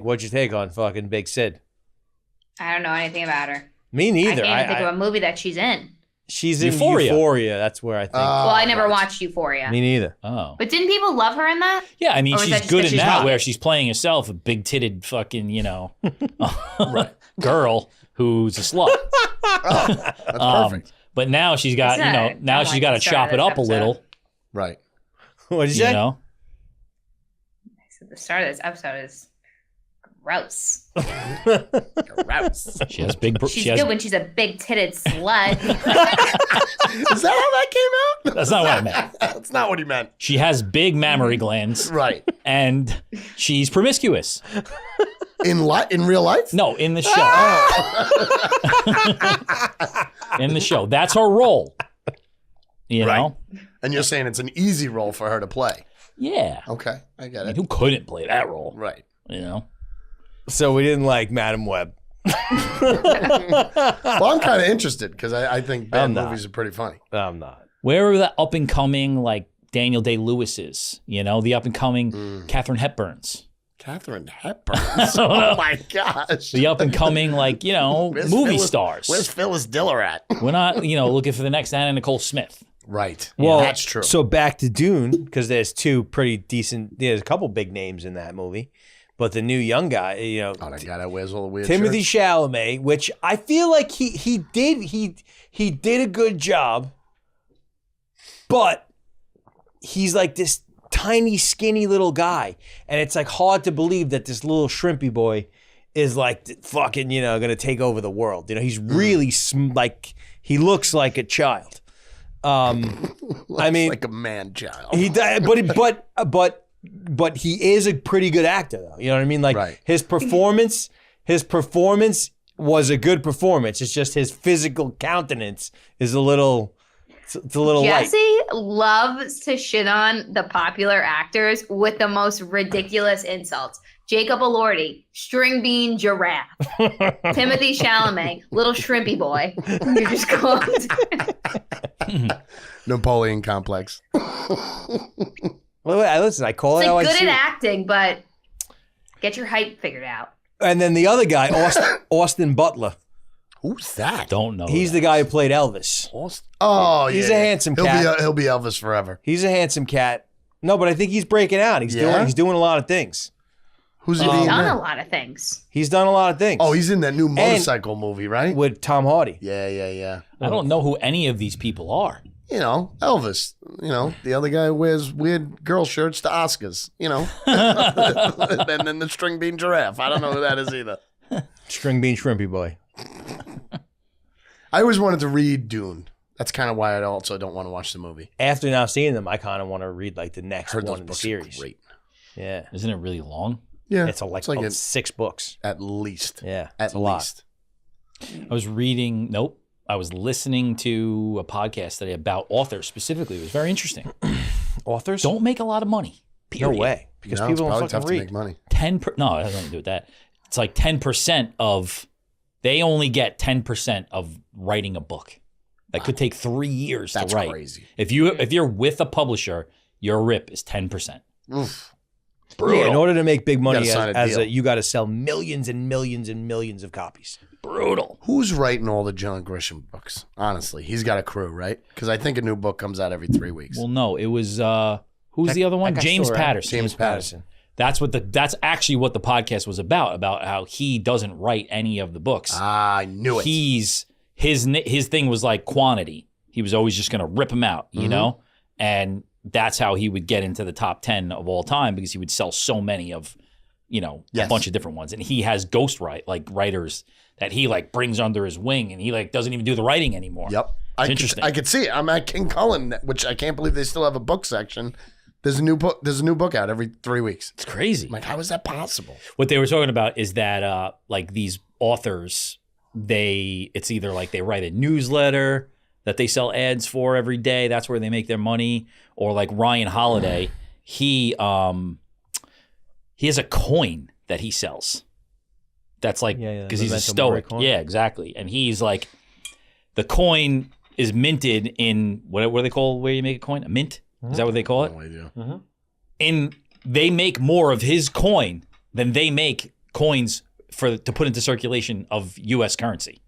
what'd you take on fucking Big Sid? I don't know anything about her. Me neither. I can't even think of a movie that she's in. She's in Euphoria. That's where I think. Well, I never watched Euphoria. Me neither. Oh. But didn't people love her in that? Yeah, I mean, she's good in that, hot? where she's playing herself, a big-titted fucking, girl who's a slut. That's perfect. But now she's got, she's got to chop it up a little. Right. What did you say? The start of this episode is gross. Gross. She has big. She's good when she's a big-titted slut. Is that how that came out? That's not what I meant. That's not what he meant. She has big mammary glands. Right. And she's promiscuous. In real life? No, in the show. In the show. That's her role. You know? And you're saying it's an easy role for her to play. Yeah. Okay, I get it. Who couldn't play that role? Right. So we didn't like Madam Web. Well, I'm kind of interested because I think bad movies are pretty funny. I'm not. Where are the up-and-coming, like, Daniel Day-Lewis's? The up-and-coming Katharine Hepburns. Katharine Hepburns? Oh, my gosh. The up-and-coming, like, movie stars. Where's Phyllis Diller at? We're not, looking for the next Anna Nicole Smith. Right. Well, that's true. So back to Dune, because there's two pretty decent, there's a couple big names in that movie. But the new young guy, that guy that wears all the weird Timothy shirts. Chalamet, which I feel like he did a good job, but he's like this tiny, skinny little guy, and it's like hard to believe that this little shrimpy boy is like fucking gonna take over the world. He's really like he looks like a child. I mean, like a man child. But he is a pretty good actor, though. You know what I mean? Like his performance was a good performance. It's just his physical countenance is a little light. Jesse loves to shit on the popular actors with the most ridiculous insults. Jacob Elordi, string bean giraffe. Timothy Chalamet, little shrimpy boy. You're just going. Napoleon complex. Well, listen, I call it how I see it. Good at acting, but get your height figured out. And then the other guy, Austin Butler. Who's that? Don't know. He's the guy who played Elvis. Oh, he's a handsome cat. He'll be Elvis forever. He's a handsome cat. No, but I think he's breaking out. He's doing a lot of things. Who's he? He's done a lot of things. He's done a lot of things. Oh, he's in that new motorcycle movie, right? With Tom Hardy. Yeah. I don't know who any of these people are. Elvis. The other guy wears weird girl shirts to Oscars. And then the string bean giraffe. I don't know who that is either. String bean shrimpy boy. I always wanted to read Dune. That's kind of why I also don't want to watch the movie. After now seeing them, I kind of want to read like the next one in the series. Great. Yeah. Isn't it really long? Yeah. It's like 6 books. At least. Yeah. At least. I was listening to a podcast today about authors specifically. It was very interesting. Authors don't make a lot of money. Period. No way. Because people don't fucking read. To make money. No, it has nothing to do with that. It's like 10% of, they only get 10% of writing a book. That could take 3 years to write. That's crazy. If you're with a publisher, your rip is 10%. Oof. Brutal. Yeah, in order to make big money, you got to sell millions and millions and millions of copies. Brutal. Who's writing all the John Grisham books? Honestly, he's got a crew, right? Because I think a new book comes out every 3 weeks. Well, no, it was who's the other one? James Patterson. James Patterson. That's actually what the podcast was about how he doesn't write any of the books. I knew it. His thing was like quantity. He was always just going to rip them out, you know? And that's how he would get into the top 10 of all time, because he would sell so many of, a bunch of different ones. And he has writers that he like brings under his wing, and he like doesn't even do the writing anymore. Yep. Interesting. I could see it. I'm at King Cullen, which I can't believe they still have a book section. There's a new book out every 3 weeks. It's crazy. I'm like, how is that possible? What they were talking about is that like these authors, it's either like they write a newsletter that they sell ads for every day. That's where they make their money. Or like Ryan Holiday, he has a coin that he sells. That's like, because he's a stoic. Yeah, exactly. And he's like, the coin is minted in, what do they call where you make a coin? A mint? Is that what they call it? No idea. And they make more of his coin than they make coins to put into circulation of U.S. currency.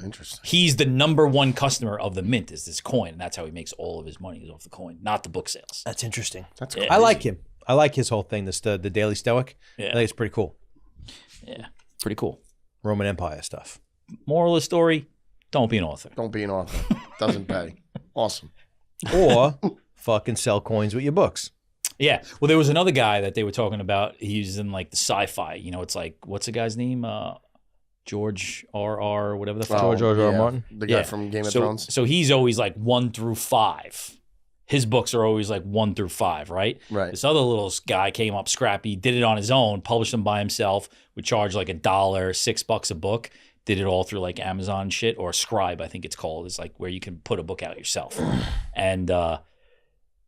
Interesting. He's the number one customer of the mint is this coin, and that's how he makes all of his money is off the coin, not the book sales. That's interesting. That's Yeah. crazy. I like him. I like his whole thing, the Daily Stoic. Yeah. I think it's pretty cool. Yeah, pretty cool. Roman Empire stuff. Moral of the story, don't be an author. Don't be an author. Doesn't pay. Awesome. Or fucking sell coins with your books. Yeah. Well, there was another guy that they were talking about. He's in like the sci-fi. You know, it's like, what's the guy's name? George R.R. whatever the fuck. George R.R. Martin? The guy from Game of so, Thrones. So he's always like 1 through 5. His books are always like 1 through 5, right? Right. This other little guy came up scrappy, did it on his own, published them by himself, would charge like $1, $6 a book, did it all through like Amazon shit or Scribe, I think it's called. It's like where you can put a book out yourself. And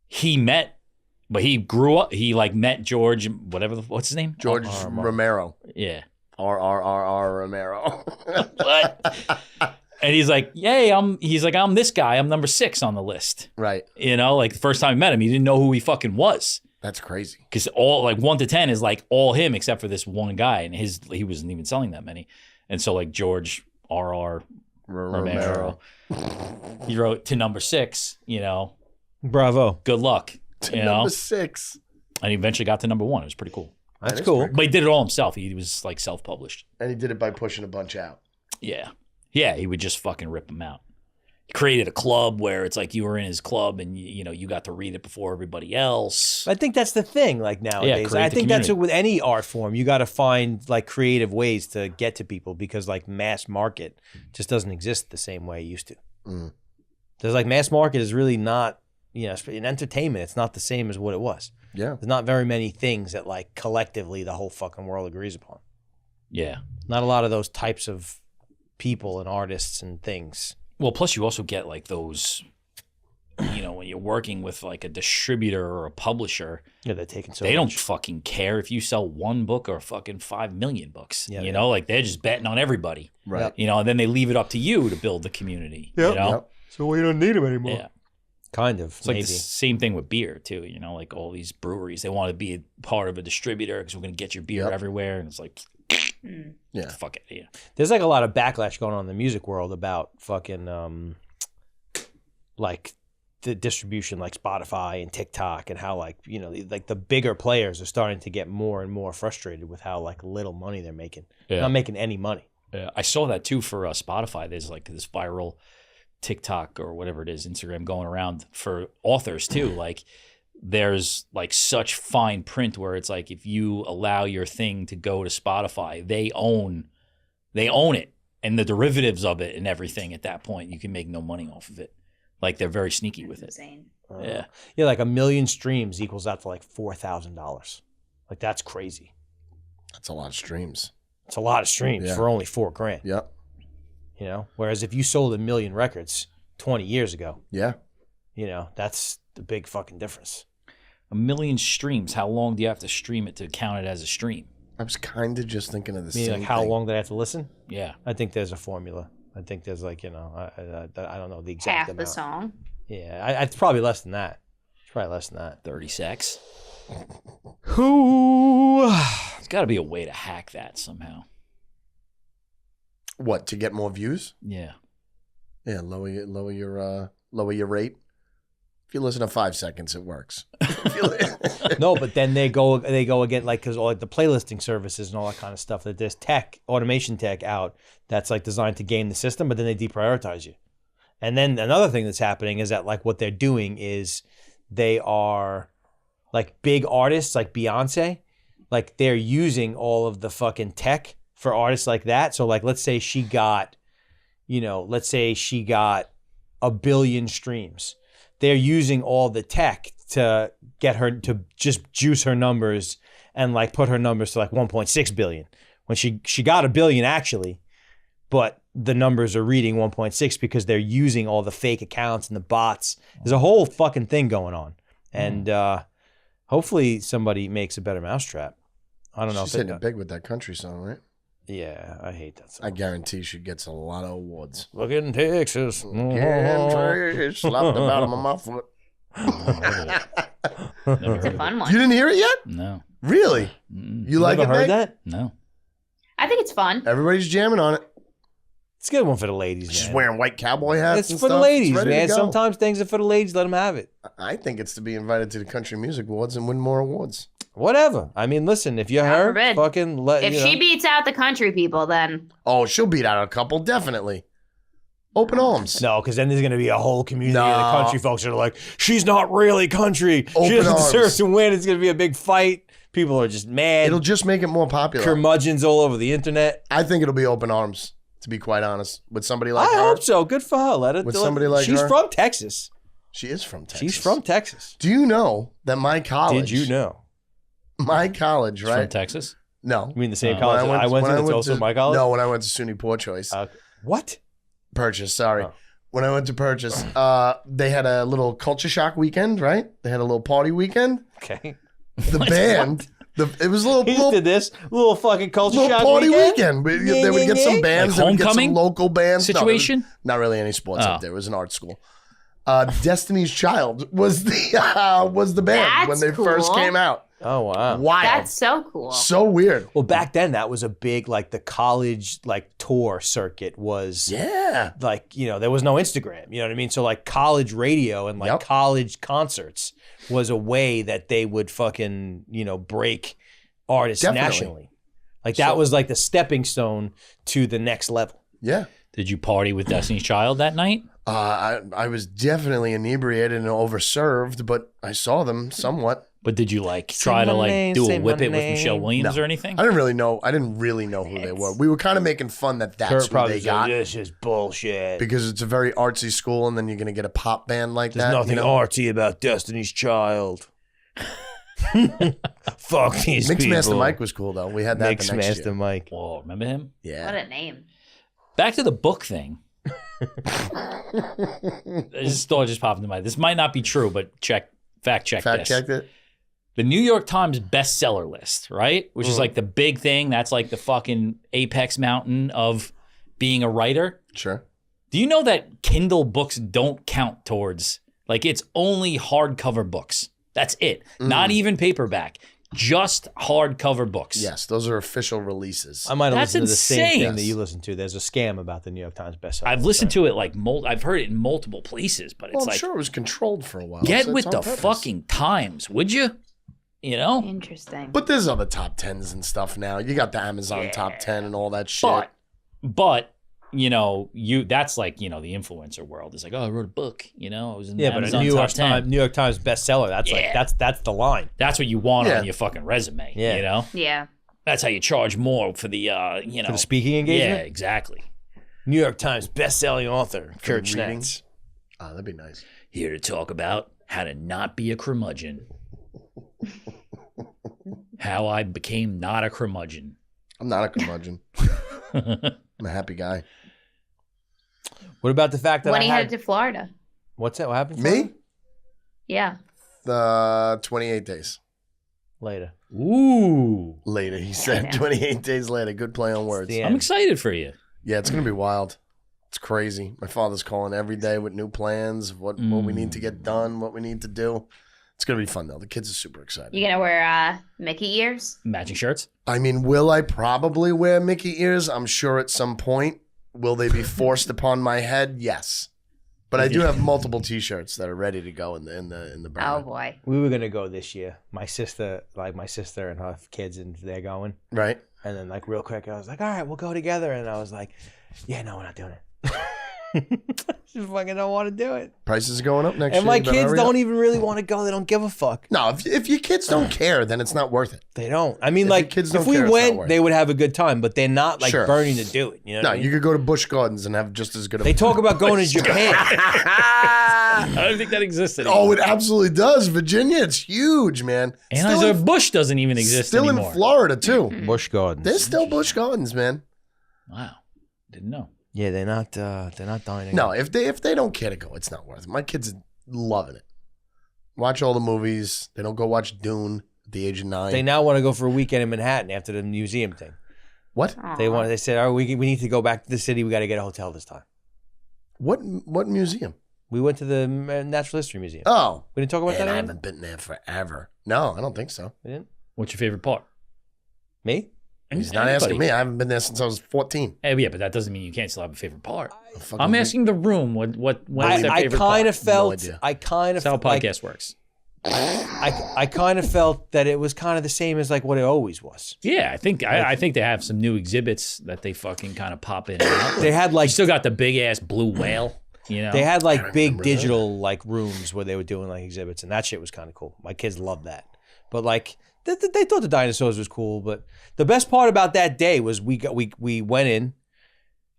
he grew up, he like met George, what's his name? George Romero. Yeah. R. Romero. What? And he's like, yay, I'm this guy. I'm number 6 on the list. Right. You know, like the first time I met him, he didn't know who he fucking was. That's crazy. Because all like 1 to 10 is like all him except for this one guy. And he wasn't even selling that many. And so like George R.R. Romero, he wrote to number 6, you know, Bravo. good luck. To You number know? 6. And he eventually got to number 1. It was pretty cool. That's is cool. pretty But he did it all himself. He was like self-published. And he did it by pushing a bunch out. Yeah. Yeah, he would just fucking rip them out. He created a club where it's like you were in his club and you know you got to read it before everybody else. I think that's the thing, like nowadays. create I the think that's community. with any art form. You got to find like creative ways to get to people because like mass market just doesn't exist the same way it used to. Mm. There's like mass market is really not, you know, in entertainment, it's not the same as what it was. Yeah. There's not very many things that like collectively the whole fucking world agrees upon. Yeah. Not a lot of those types of people and artists and things. Well, plus you also get like those, you know, when you're working with like a distributor or a publisher, Yeah, they're taking so they don't much. fucking care if you sell 1 book or fucking 5 million books. Yeah, you yeah. know, like they're just betting on everybody. Right. Yep. You know, and then they leave it up to you to build the community. Yep. You know? Yep. So we don't need them anymore. Yeah. Kind of, It's like maybe. the same thing with beer too. You know, like all these breweries, they want to be a part of a distributor because we're going to get your beer Yep. everywhere. And it's like, Yeah. fuck it. Yeah. There's like a lot of backlash going on in the music world about fucking like the distribution like Spotify and TikTok and how like, you know, like the bigger players are starting to get more and more frustrated with how like little money they're making. Yeah. Not making any money. I saw that too for Spotify. There's like this viral TikTok or whatever it is, Instagram going around for authors too. Like there's like such fine print where it's like if you allow your thing to go to Spotify, they own it and the derivatives of it and everything at that point. You can make no money off of it. Like they're very sneaky with it. Insane. Yeah. Yeah, like 1 million streams equals out to like $4,000. Like that's crazy. That's a lot of streams. It's a lot of streams Yeah. for only $4,000. Yep. You know, whereas if you sold 1 million records 20 years ago, Yeah. you know, that's the big fucking difference. 1 million streams. How long do you have to stream it to count it as a stream? I was kind of just thinking of the Meaning, same like, how thing. long did I have to listen? Yeah. I think there's a formula. I think there's like, you know, I don't know the exact Half amount. the song. Yeah, it's probably less than that. It's probably less than that. 30 secs. Who? There's got to be a way to hack that somehow. What, to get more views? Yeah. Yeah, lower your rate. If you listen to 5 seconds, it works. No, but then they go again, like, because all like the playlisting services and all that kind of stuff. That there's automation tech out that's like designed to game the system, but then they deprioritize you. And then another thing that's happening is that like what they're doing is they are like big artists like Beyonce, like they're using all of the fucking tech for artists like that. So like let's say she got 1 billion streams. They're using all the tech to get her to just juice her numbers and like put her numbers to like 1.6 billion when she got 1 billion actually, but the numbers are reading 1.6 because they're using all the fake accounts and the bots. There's a whole fucking thing going on, and hopefully somebody makes a better mousetrap. I don't know. She's hitting it big with that country song, right? Yeah, I hate that song. I guarantee she gets a lot of awards. Look in Texas. Country, slap the bottom of my foot. It's a fun one. You didn't hear it yet? No. Really? You like Never it, heard Meg? that? No. I think it's fun. Everybody's jamming on it. It's a good one for the ladies, She's man. wearing white cowboy hats. It's and for the stuff. ladies, It's ready to man. go. Sometimes things are for the ladies. Let them have it. I think it's to be invited to the Country Music Awards and win more awards. Whatever. I mean, listen, if you're her, forbid. fucking let If she beats out the country people, then Oh, she'll beat out a couple, definitely. Open arms. No, because then there's going to be a whole community No. of the country folks that are like, she's not really country. Open she doesn't arms. deserve to win. It's going to be a big fight. People are just mad. It'll just make it more popular. Curmudgeons all over the internet. I think it'll be open arms, to be quite honest. With somebody like I her. hope so. Good for her. Let it. With somebody like she's her. from Texas. She is from Texas. She's from Texas. Do you know that my college... Did you know? My college, She's right? from Texas? No. You mean the same When college When I went to? That's also my college. No, when I went to SUNY Poor Choice. What? Purchase, sorry. Oh. When I went to Purchase, they had a little culture shock weekend, right? They had a little party weekend. Okay. The band, it was a little, He did this little fucking culture little shock party weekend. weekend. Yeah, They would yeah, get yeah. some bands, Like they would get some homecoming local bands. No, there was situation? not really any sports Oh. up there. It was an art school. Destiny's Child was the band when That's they first cool. came out. Oh wow. Wild. that's so cool. So weird. Well, back then that was a big like the college like tour circuit was. Yeah. Like, you know, there was no Instagram, you know what I mean? So like college radio and like Yep. college concerts was a way that they would fucking, you know, break artists Definitely. nationally. Like that So- was like the stepping stone to the next level. Yeah. Did you party with Destiny's Child that night? I was definitely inebriated and overserved, but I saw them somewhat. But did you like Say try to my like name, do say a my whip it with Michelle name. Williams No. or anything? I didn't really know who they were. We were kind of making fun that that's Kurt who probably they said, got this is bullshit. because it's a very artsy school, and then you're gonna get a pop band like There's that. nothing you know? artsy about Destiny's Child. Fuck these people. Mixmaster Mike was cool though. We had that the next Mixmaster year. Mike. Whoa, remember him? Yeah. What a name. Back to the book thing. This thought just popped into my. This might not be true, but fact check Fact this. checked it. The New York Times bestseller list, right? Which is like the big thing. That's like the fucking apex mountain of being a writer. Sure. Do you know that Kindle books don't count towards, like, it's only hardcover books? That's it. Not even paperback. Just hardcover books. Yes, those are official releases. I might have That's listened to the same insane. thing that you listened to. There's a scam about the New York Times bestseller. I've listened to it like I've heard it in multiple places, but it's Well, I'm like, sure it was controlled for a while. get so with it's the on purpose. fucking times, would you? You know? Interesting. But there's other top tens and stuff now. You got the Amazon top 10 and all that shit. But you know, that's like, you know, the influencer world. It's like, oh, I wrote a book, you know, I was in the yeah, but a Amazon New York top 10. New York Times bestseller. That's Yeah. like that's the line. That's what you want Yeah. on your fucking resume. Yeah. You know? Yeah. That's how you charge more for the you know, For the speaking yeah, engagement. exactly. New York Times bestselling author Kurt the reading. Schnatz. Oh, that'd be nice. Here to talk about how to not be a curmudgeon. How I became not a curmudgeon. I'm not a curmudgeon. I'm a happy guy. What about the fact that When I he had, headed to Florida. what's that? What happened? Me? Yeah. The 28 days Later. Ooh. later. He said know. 28 days later. Good play on words. the I'm end. excited for you. Yeah, it's going to be wild. It's crazy. My father's calling every day with new plans, what we need to get done, what we need to do. It's going to be fun, though. The kids are super excited. You gonna wear Mickey ears? Matching shirts? I mean, will I probably wear Mickey ears? I'm sure at some point. Will they be forced upon my head? Yes. But I do have multiple T-shirts that are ready to go in the burner. Oh boy. We were gonna go this year. My sister and her kids, and they're going. Right? And then like real quick, I was like, all right, we'll go together. And I was like, yeah, no, we're not doing it. Just fucking don't want to do it. Prices are going up next And year. my You better kids hurry don't up. even really want to go. They don't give a fuck. No, if your kids don't care, then it's not worth it. They don't. I mean, If like, your kids if don't we care, it's not went, worth they it. would have a good time, but they're not like Sure. burning to do it. You know No, what I mean? you could go to Busch Gardens and have just as good of They talk about going to Japan. I don't think that exists anymore. Oh, it absolutely does. Virginia, it's huge, man. Anheuser-Busch doesn't even exist Still anymore. in Florida, too. Busch Gardens. There's still Busch Gardens, man. Wow. Didn't know. Yeah, they're not dying. No, if they don't care to go, it's not worth it. My kids are loving it. Watch all the movies. They don't go watch Dune at the age of 9. They now want to go for a weekend in Manhattan after the museum thing. What? They said, oh, we need to go back to the city. We got to get a hotel this time. What museum? We went to the Natural History Museum. Oh, We didn't talk about man, that. I already? haven't been there forever. No, I don't think so. We didn't. What's your favorite part? Me? He's not asking me. I haven't been there since I was 14. Yeah, but that doesn't mean you can't still have a favorite part. Fucking I'm asking the room what's their I favorite kind part. of felt. idea. I kind of That's how a like. podcast works. I kind of felt that it was kind of the same as like what it always was. Yeah, I think they have some new exhibits that they fucking kind of pop in and out. They had You like still got the big ass blue whale. You know, they had like big remember digital like rooms where they were doing like exhibits, and that shit was kind of cool. My kids loved that. But like they thought the dinosaurs was cool. But the best part about that day was we went in.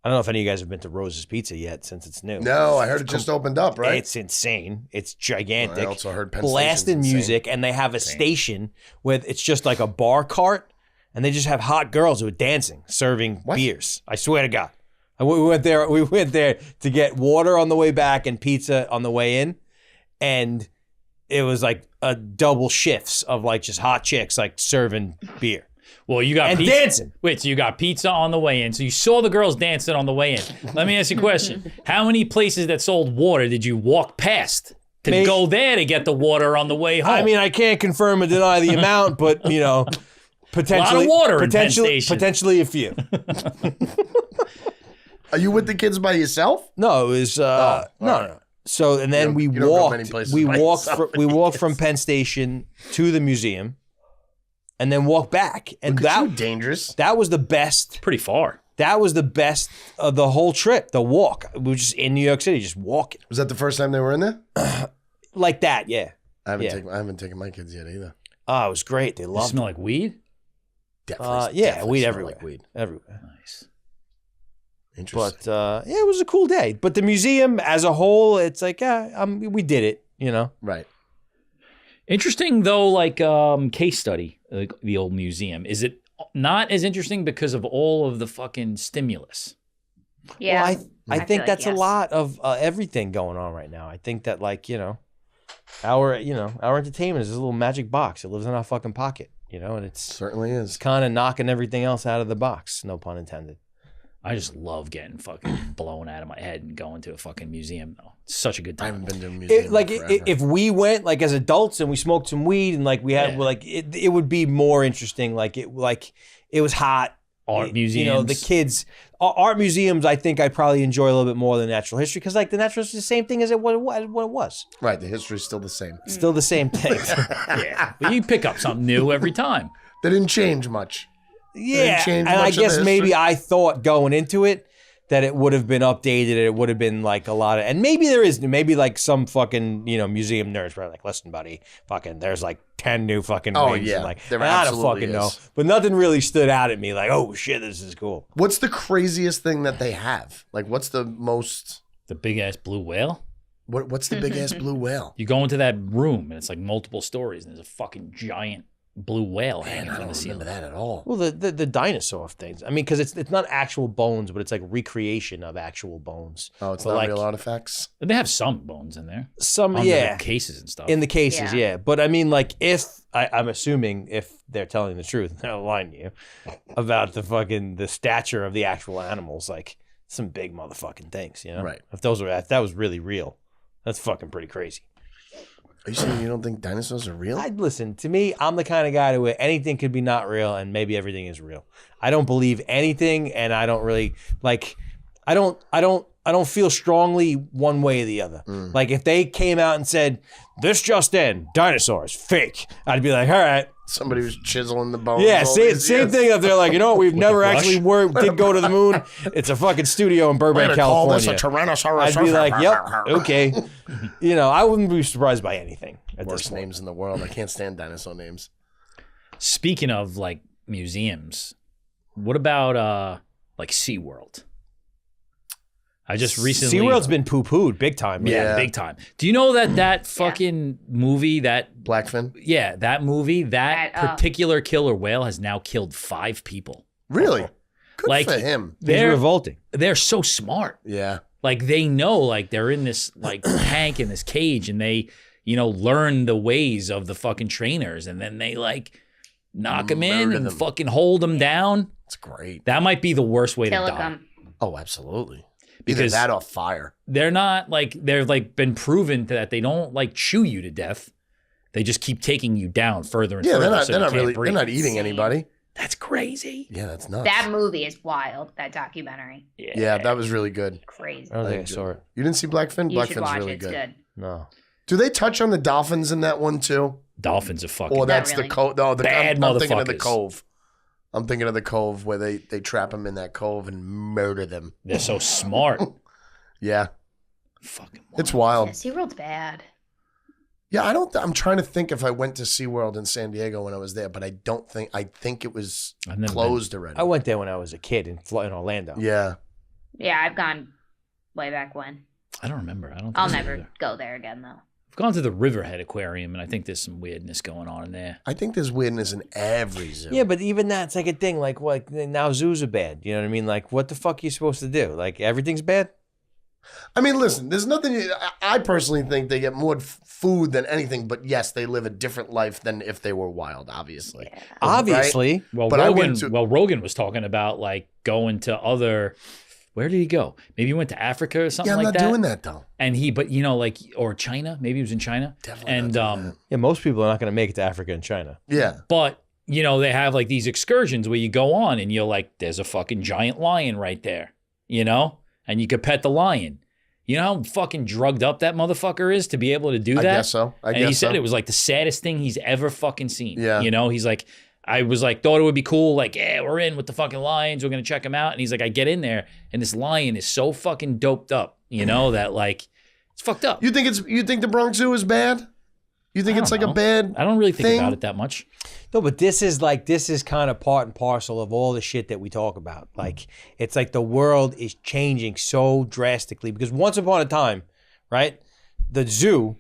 I don't know if any of you guys have been to Rose's Pizza yet, since it's new. No, I heard it just opened up, right? It's insane. It's gigantic. I also heard Penn blasting Station's insane. music, and they have a station where it's just like a bar cart, and they just have hot girls who are dancing, serving beers. I swear to God. And we went there. We went there to get water on the way back and pizza on the way in, and it was like a double shifts of like just hot chicks like serving beer. well, you got And pizza. dancing. Wait, so you got pizza on the way in. So you saw the girls dancing on the way in. Let me ask you a question. How many places that sold water did you walk past to go there to get the water on the way home? I mean, I can't confirm or deny the amount, but you know, potentially, water in Penn Station. potentially a few. Are you with the kids by yourself? No, it was no. So and then we you don't go many walked. places We by walked. yourself We with walked kids. from Penn Station to the museum, and then walked back. And Look at you, that dangerous. that was the best. pretty far. That was the best of the whole trip. The walk. We were just in New York City, just walking Was that the first time they were in there? like that. Yeah. I Yeah. haven't taken my kids yet either. Oh, it was great. They Does it loved smell it. like weed? Yeah, weed smell everywhere. Like weed. Everywhere. Nice. Interesting. But yeah, it was a cool day. But the museum as a whole, it's like, we did it. You know. Right. Interesting though, like case study, like the old museum. Is it not as interesting because of all of the fucking stimulus? Yeah. Well, I feel think like that's yes. a lot of everything going on right now. I think that like, our entertainment is a little magic box. It lives in our fucking pocket, and it's Certainly is. kind of knocking everything else out of the box. No pun intended. I just love getting fucking blown out of my head and going to a fucking museum though. It's such a good I time. haven't been to a museum forever. If we went like as adults and we smoked some weed and like we had it would be more interesting. Like it was hot. Art museums. The kids, art museums. I think I probably enjoy a little bit more than natural history because like the natural history is the same thing as what it was. Right, the history's still the same. Still the same thing. Yeah, but you pick up something new every time. They didn't change much. Yeah, change and I much of guess the maybe history? I thought going into it that it would have been updated. It would have been like a lot of, and maybe there is, maybe like some fucking museum nerds were like, listen, buddy, fucking, there's like 10 new fucking Oh, wings. yeah. And like, There and I don't absolutely fucking know, is. but nothing really stood out at me. Like, oh shit, this is cool. What's the craziest thing that they have? Like, what's the most? The big ass blue whale. What's the big ass blue whale? You go into that room and it's like multiple stories and there's a fucking giant blue whale Man, hanging I from don't the remember ceiling. that at all. Well, the dinosaur things. I mean, because it's not actual bones, but it's like recreation of actual bones. Oh, it's But not like, real artifacts. But they have some bones in there. Some, Under yeah. the cases and stuff. In the cases, Yeah. yeah. But I mean, like, I'm assuming if they're telling the truth, they're lying to you about the stature of the actual animals, like some big motherfucking things, Right. If that was really real, that's fucking pretty crazy. Are you saying you don't think dinosaurs are real? Listen, to me, I'm the kind of guy where anything could be not real and maybe everything is real. I don't believe anything, and I don't really like. I don't feel strongly one way or the other. Like if they came out and said, "This just in, dinosaurs fake," I'd be like, "All right." Somebody was chiseling the bones. Yeah, all same these years. thing. If they're like, we've never brush? actually did go to the moon. It's a fucking studio in We're Burbank, gonna call this a California. Tyrannosaurus. I'd be like, yep, okay. I wouldn't be surprised by anything at this Worst point. names in the world. I can't stand dinosaur names. Speaking of like museums, what about like SeaWorld? I just recently SeaWorld's been poo-pooed big time. Man. yeah, big time. Do you know that fucking movie that Blackfin? that movie that That, particular killer whale has now killed 5 people. Really? Good Like- for him. It's They're revolting. they're so smart. Yeah. Like they know like they're in this like tank in this cage and they learn the ways of the fucking trainers and then they like knock them in Murder and them. fucking hold them down. It's great. That might be the worst way to die. Telecom. Oh, absolutely. Because- Either that or fire. They're not like they're like been proven that they don't like chew you to death. They just keep taking you down further and Yeah, further. they're so you not can't really. breathe. They're not eating anybody. That's crazy. Yeah, that's nuts. That movie is wild. That documentary, Yeah, that was really good. crazy. I don't think I saw it. You didn't see Blackfin? You should Blackfin's watch really it. It's good. No. Do they touch on the dolphins in that one too? Dolphins are fucking. Or that's really. the cove? No, Bad I'm thinking of the motherfuckers. cove. I'm thinking of the cove where they trap them in that cove and murder them. They're so smart. Yeah, Fucking. it's Yeah, wild. SeaWorld's bad. Yeah, I don't. I'm trying to think if I went to SeaWorld in San Diego when I was there, but I don't think. I think it was I've never closed already. I went there when I was a kid in Orlando. Yeah. Yeah, I've gone way back when. I don't remember. I don't. Think I'll so never either. go there again though. I've gone to the Riverhead Aquarium, and I think there's some weirdness going on in there. I think there's weirdness in every zoo. Yeah, but even that's like a thing. Like, what? Now zoos are bad. You know what I mean? Like, what the fuck are you supposed to do? Like, everything's bad? I mean, listen, there's nothing. I personally think they get more food than anything, but yes, they live a different life than if they were wild, obviously. Yeah. Obviously. Well, But I Rogan. went to- Rogan was talking about like going to other. Where did he go? Maybe he went to Africa or something Yeah, I'm like not that. doing that though. And he, but you know, like or China. Maybe he was in China. Definitely. And not doing Yeah, most people are not going to make it to Africa and China. that. Yeah. but you know, they have like these excursions where you go on and you're like, there's a fucking giant lion right there, you know, and you could pet the lion. You know how fucking drugged up that motherfucker is to be able to do that? I guess so. And he said it was like the saddest thing he's ever fucking seen. Yeah. You know, he's like, I was like, thought it would be cool. Like, yeah, we're in with the fucking lions. We're going to check them out. And he's like, I get in there and this lion is so fucking doped up, you know, that like, it's fucked up. You think the Bronx Zoo is bad? You think I it's don't like know. a bad? I don't really think thing? about it that much. No, but this is kind of part and parcel of all the shit that we talk about. Like, it's like the world is changing so drastically because once upon a time, right, the zoo,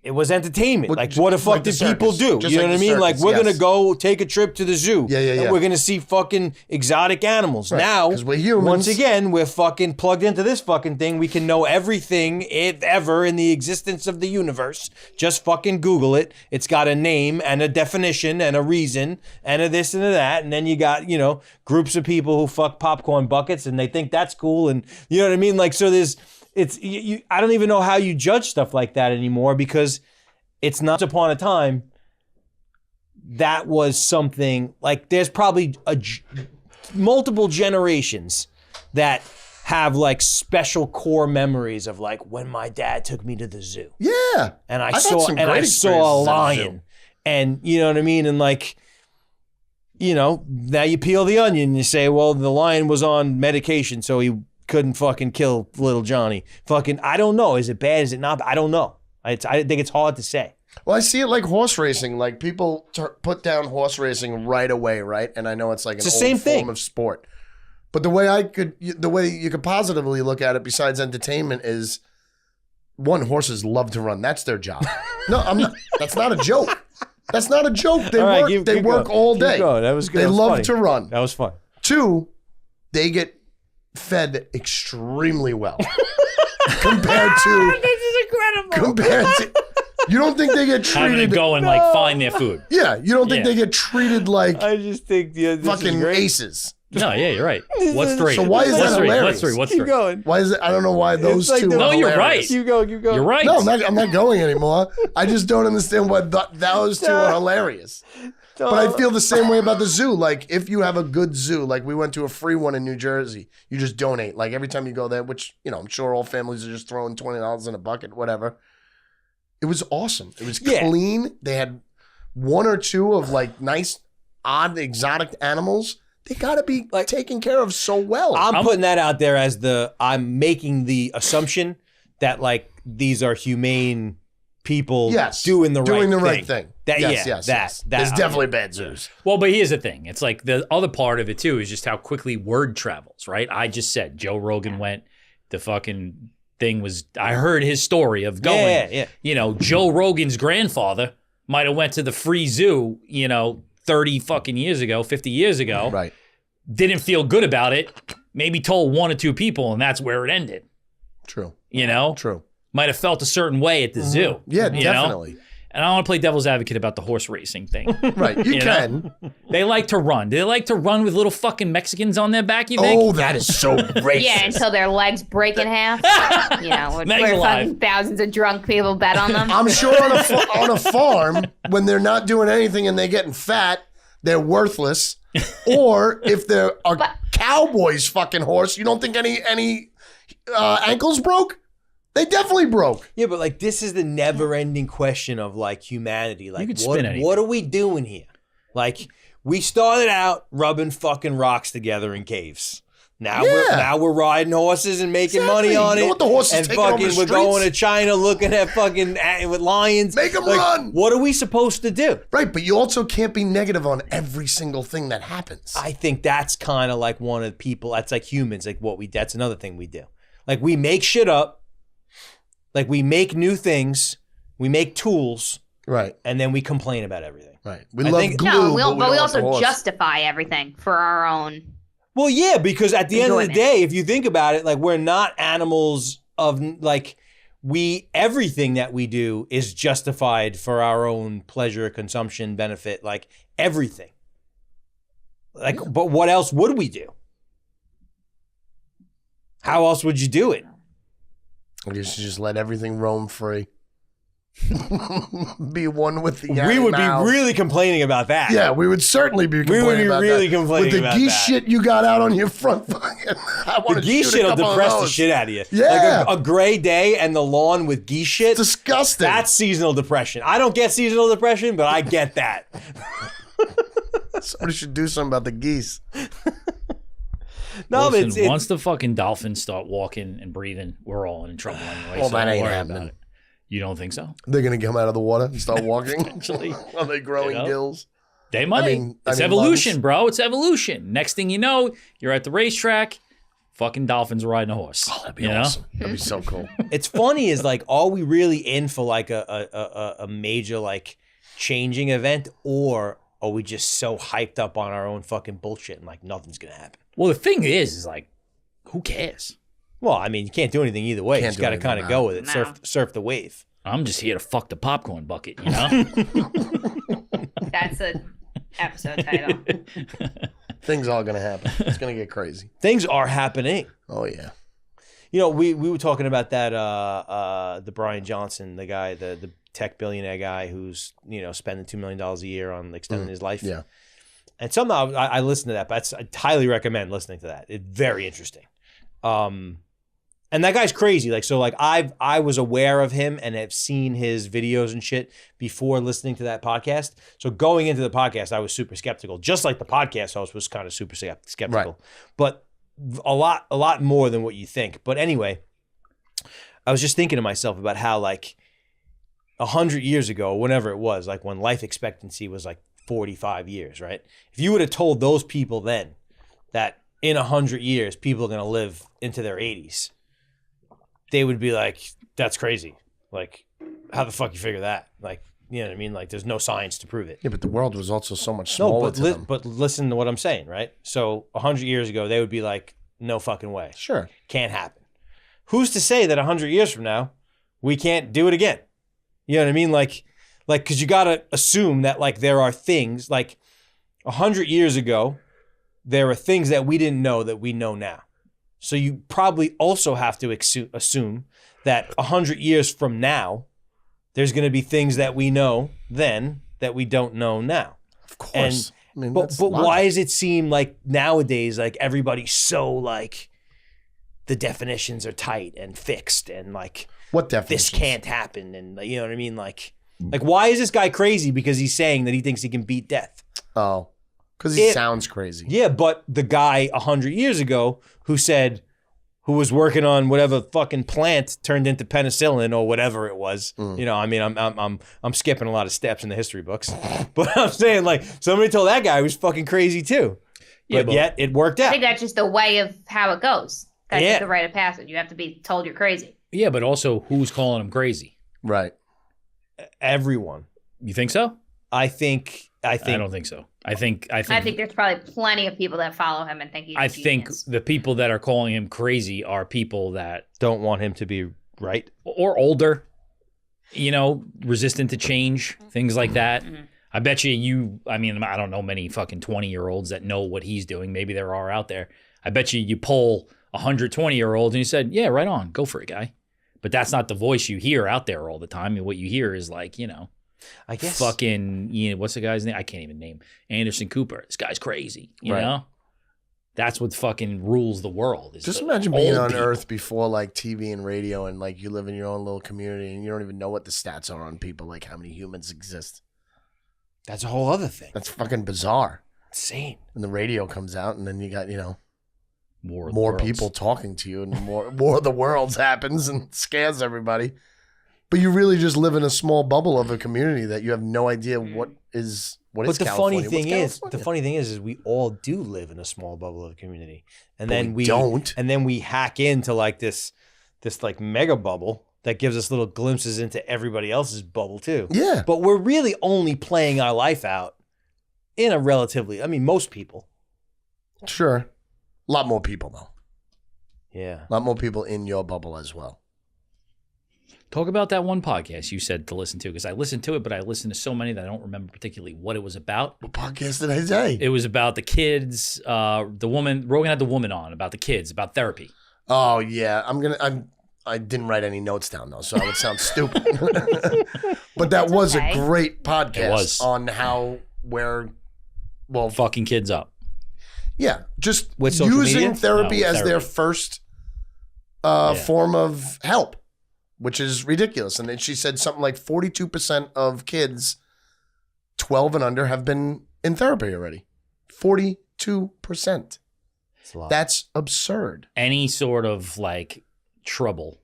it was entertainment. Well, Like, what the fuck like the did people circus. do? Just You know like what I the mean? Like, circus, we're yes. going to go take a trip to the zoo. Yeah. And we're going to see fucking exotic animals. Right, Now, 'cause we're humans. once again, we're fucking plugged into this fucking thing. We can know everything ever in the existence of the universe. Just fucking Google it. It's got a name and a definition and a reason and a this and a that. And then you got, you know, groups of people who fuck popcorn buckets and they think that's cool. And you know what I mean? Like, so I don't even know how you judge stuff like that anymore because it's not upon a time that was something like there's probably multiple generations that have like special core memories of like when my dad took me to the zoo Yeah. and I I've had saw some great a experiences at the lion zoo. and you know what I mean and like you know now you peel the onion and you say well the lion was on medication so he couldn't fucking kill little Johnny. Fucking, I don't know. Is it bad? Is it not? I don't know. I think it's hard to say. Well, I see it like horse racing. Like people put down horse racing right away, right? And I know it's like an It's the old same form thing. of sport. But the way you could positively look at it, besides entertainment, is one, horses love to run. That's their job. No, I'm not. That's not a joke. That's not a joke. They All right, work. They keep work going. all Keep day. going. That was good. They That was love funny. to run. That was fun. Two, they get fed extremely well compared to. This is incredible. Compared to, you don't think they get Having to treated? go and like find their food. Yeah, you don't think Yeah. they get treated like I just think this is fucking great. aces? No, yeah, you're right. What's three? So why is What's that three? hilarious? What's three? What's Keep three? going. Why is it? I don't know why those like two. the- are No, you're hilarious. right. Keep going. Keep going. You're right. No, I'm not going anymore. I just don't understand why those two are hilarious. But I feel the same way about the zoo. Like, if you have a good zoo, like we went to a free one in New Jersey, you just donate. Like, every time you go there, which, you know, I'm sure all families are just throwing $20 in a bucket, whatever. It was awesome. It was Yeah. clean. They had one or two of, like, nice, odd, exotic animals. They got to be Like, taken care of so well. I'm putting that out there as I'm making the assumption that like these are humane people Yes. doing the right right thing. That, Yes, yeah, yes, that, yes. that. There's definitely bad zoos. Well, but here's the thing. It's like the other part of it too is just how quickly word travels, right? I just said Joe Rogan went, the fucking thing was, I heard his story of going, Yeah. you know, Joe Rogan's grandfather might have went to the free zoo, you know, 30 fucking years ago, 50 years ago. Right. Didn't feel good about it. Maybe told one or two people and that's where it ended. True. You know? True. Might have felt a certain way at the zoo. Yeah, you know? definitely. And I want to play devil's advocate about the horse racing thing. Right, you can. know? They like to run. Do they like to run with little fucking Mexicans on their back, you think? Oh, that is so racist. Yeah, until their legs break in half. Where fucking thousands of drunk people bet on them. I'm sure on a farm, when they're not doing anything and they're getting fat, they're worthless. Or if they're a cowboy's fucking horse, you don't think any ankles broke? They definitely broke. Yeah, but like this is the never-ending question of like humanity. Like, what are we doing here? Like, we started out rubbing fucking rocks together in caves. Now we're riding horses and making money on it. You know what the horses and taking over fucking the we're going to streets? China looking at fucking with lions. Make them run. What are we supposed to do? Right, but you also can't be negative on every single thing that happens. I think that's kind of like one of the people. That's like humans. Like that's another thing we do. Like we make shit up. Like we make new things, we make tools, right, and then we complain about everything. Right. We love glue, but we also justify everything for our own. Well, yeah, because at the end of the day, if you think about it, like we're not animals of like everything that we do is justified for our own pleasure, consumption, benefit, like everything. Like, but what else would we do? How else would you do it? I guess you just let everything roam free. Be one with the We would be really complaining about that. Yeah, we would certainly be complaining about that. Complaining with the geese shit you got out on your front. The geese shit will depress the shit out of you. Yeah. Like a gray day and the lawn with geese shit. It's disgusting. That's seasonal depression. I don't get seasonal depression, but I get that. Somebody should do something about the geese. No, listen, once the fucking dolphins start walking and breathing, we're all in trouble anyway. Well, so that don't ain't worry happening. about it. You don't think so? They're going to come out of the water and start walking? Actually, are they growing gills? They might. It's evolution, bro. It's evolution. Next thing you know, you're at the racetrack, fucking dolphins riding a horse. Oh, that'd be awesome. That'd be so cool. It's funny is like, are we really in for like a major like changing event, or are we just so hyped up on our own fucking bullshit and like nothing's going to happen? Well, the thing is like, who cares? Well, I mean, you can't do anything either way. You just got to kind of go with it. No. Surf the wave. I'm just here to fuck the popcorn bucket, you know? That's the episode title. Things are going to happen. It's going to get crazy. Things are happening. Oh, yeah. You know, we were talking about that, the Brian Johnson, the guy, the tech billionaire guy who's, you know, spending $2 million a year on extending his life. Yeah. And somehow I listened to that, but I highly recommend listening to that. It's very interesting. And that guy's crazy. Like, so like I was aware of him and have seen his videos and shit before listening to that podcast. So going into the podcast, I was super skeptical. Just like the podcast host was kind of super skeptical. Right. But a lot more than what you think. But anyway, I was just thinking to myself about how like 100 years ago, whenever it was, like when life expectancy was like 45 years, right? If you would have told those people then that in 100 years, people are going to live into their 80s, they would be like, that's crazy. Like, how the fuck you figure that? Like, you know what I mean? Like, there's no science to prove it. Yeah, but the world was also so much smaller to them. But listen to what I'm saying, right? So 100 years ago, they would be like, no fucking way. Sure. Can't happen. Who's to say that 100 years from now, we can't do it again? You know what I mean? Like, because you got to assume that, like, there are things, like, 100 years ago, there are things that we didn't know that we know now. So you probably also have to assume that 100 years from now, there's going to be things that we know then that we don't know now. Of course. But why does it seem like nowadays, like everybody's so like the definitions are tight and fixed and like what definitions? This can't happen and you know what I mean? Like why is this guy crazy because he's saying that he thinks he can beat death? Oh. Because he sounds crazy. Yeah, but the guy 100 years ago who was working on whatever fucking plant turned into penicillin or whatever it was. You know, I mean, I'm skipping a lot of steps in the history books, but I'm saying like somebody told that guy he was fucking crazy too. Yeah, but yet it worked out. I think that's just the way of how it goes. That's Yeah. just the rite of passage. You have to be told you're crazy. Yeah, but also who's calling him crazy? Right. Everyone. You think so? I don't think so. I think there's probably plenty of people that follow him and think he's a genius. the people that are calling him crazy are people that don't want him to be right or older. you know, resistant to change, things like that. I bet I mean, I don't know many fucking 20-year-olds that know what he's doing. Maybe there are out there. I bet you poll 120-year-olds and you said, yeah, right on, go for it, guy. But that's not the voice you hear out there all the time. And what you hear is like, you know, I guess fucking, you know, what's the guy's name? I can't even name. Anderson Cooper. This guy's crazy, you know? That's what fucking rules the world. Just imagine being on Earth before like TV and radio and like you live in your own little community and you don't even know what the stats are on people, like how many humans exist. That's a whole other thing. That's fucking bizarre. Insane. And the radio comes out and then you got, you know, more people talking to you and more of the worlds happens and scares everybody. But you really just live in a small bubble of a community that you have no idea what is But the California. funny thing is we all do live in a small bubble of community, and then we don't, and then we hack into like this like mega bubble that gives us little glimpses into everybody else's bubble too. Yeah, but we're really only playing our life out in a relatively. I mean, most people. Sure, a lot more people though. Yeah, a lot more people in your bubble as well. Talk about that one podcast you said to listen to, because I listened to it, but I listened to so many that I don't remember particularly what it was about. What podcast did I say? It was about the kids. The woman, Rogan had the woman on about the kids, about therapy. Oh yeah, I didn't write any notes down though, so I would sound stupid. But that was a great podcast on how fucking kids up. Yeah, just with using therapy with as therapy. their first form of help. Which is ridiculous. And then she said something like 42% of kids 12 and under have been in therapy already. 42%. That's a lot. That's absurd. Any sort of like trouble,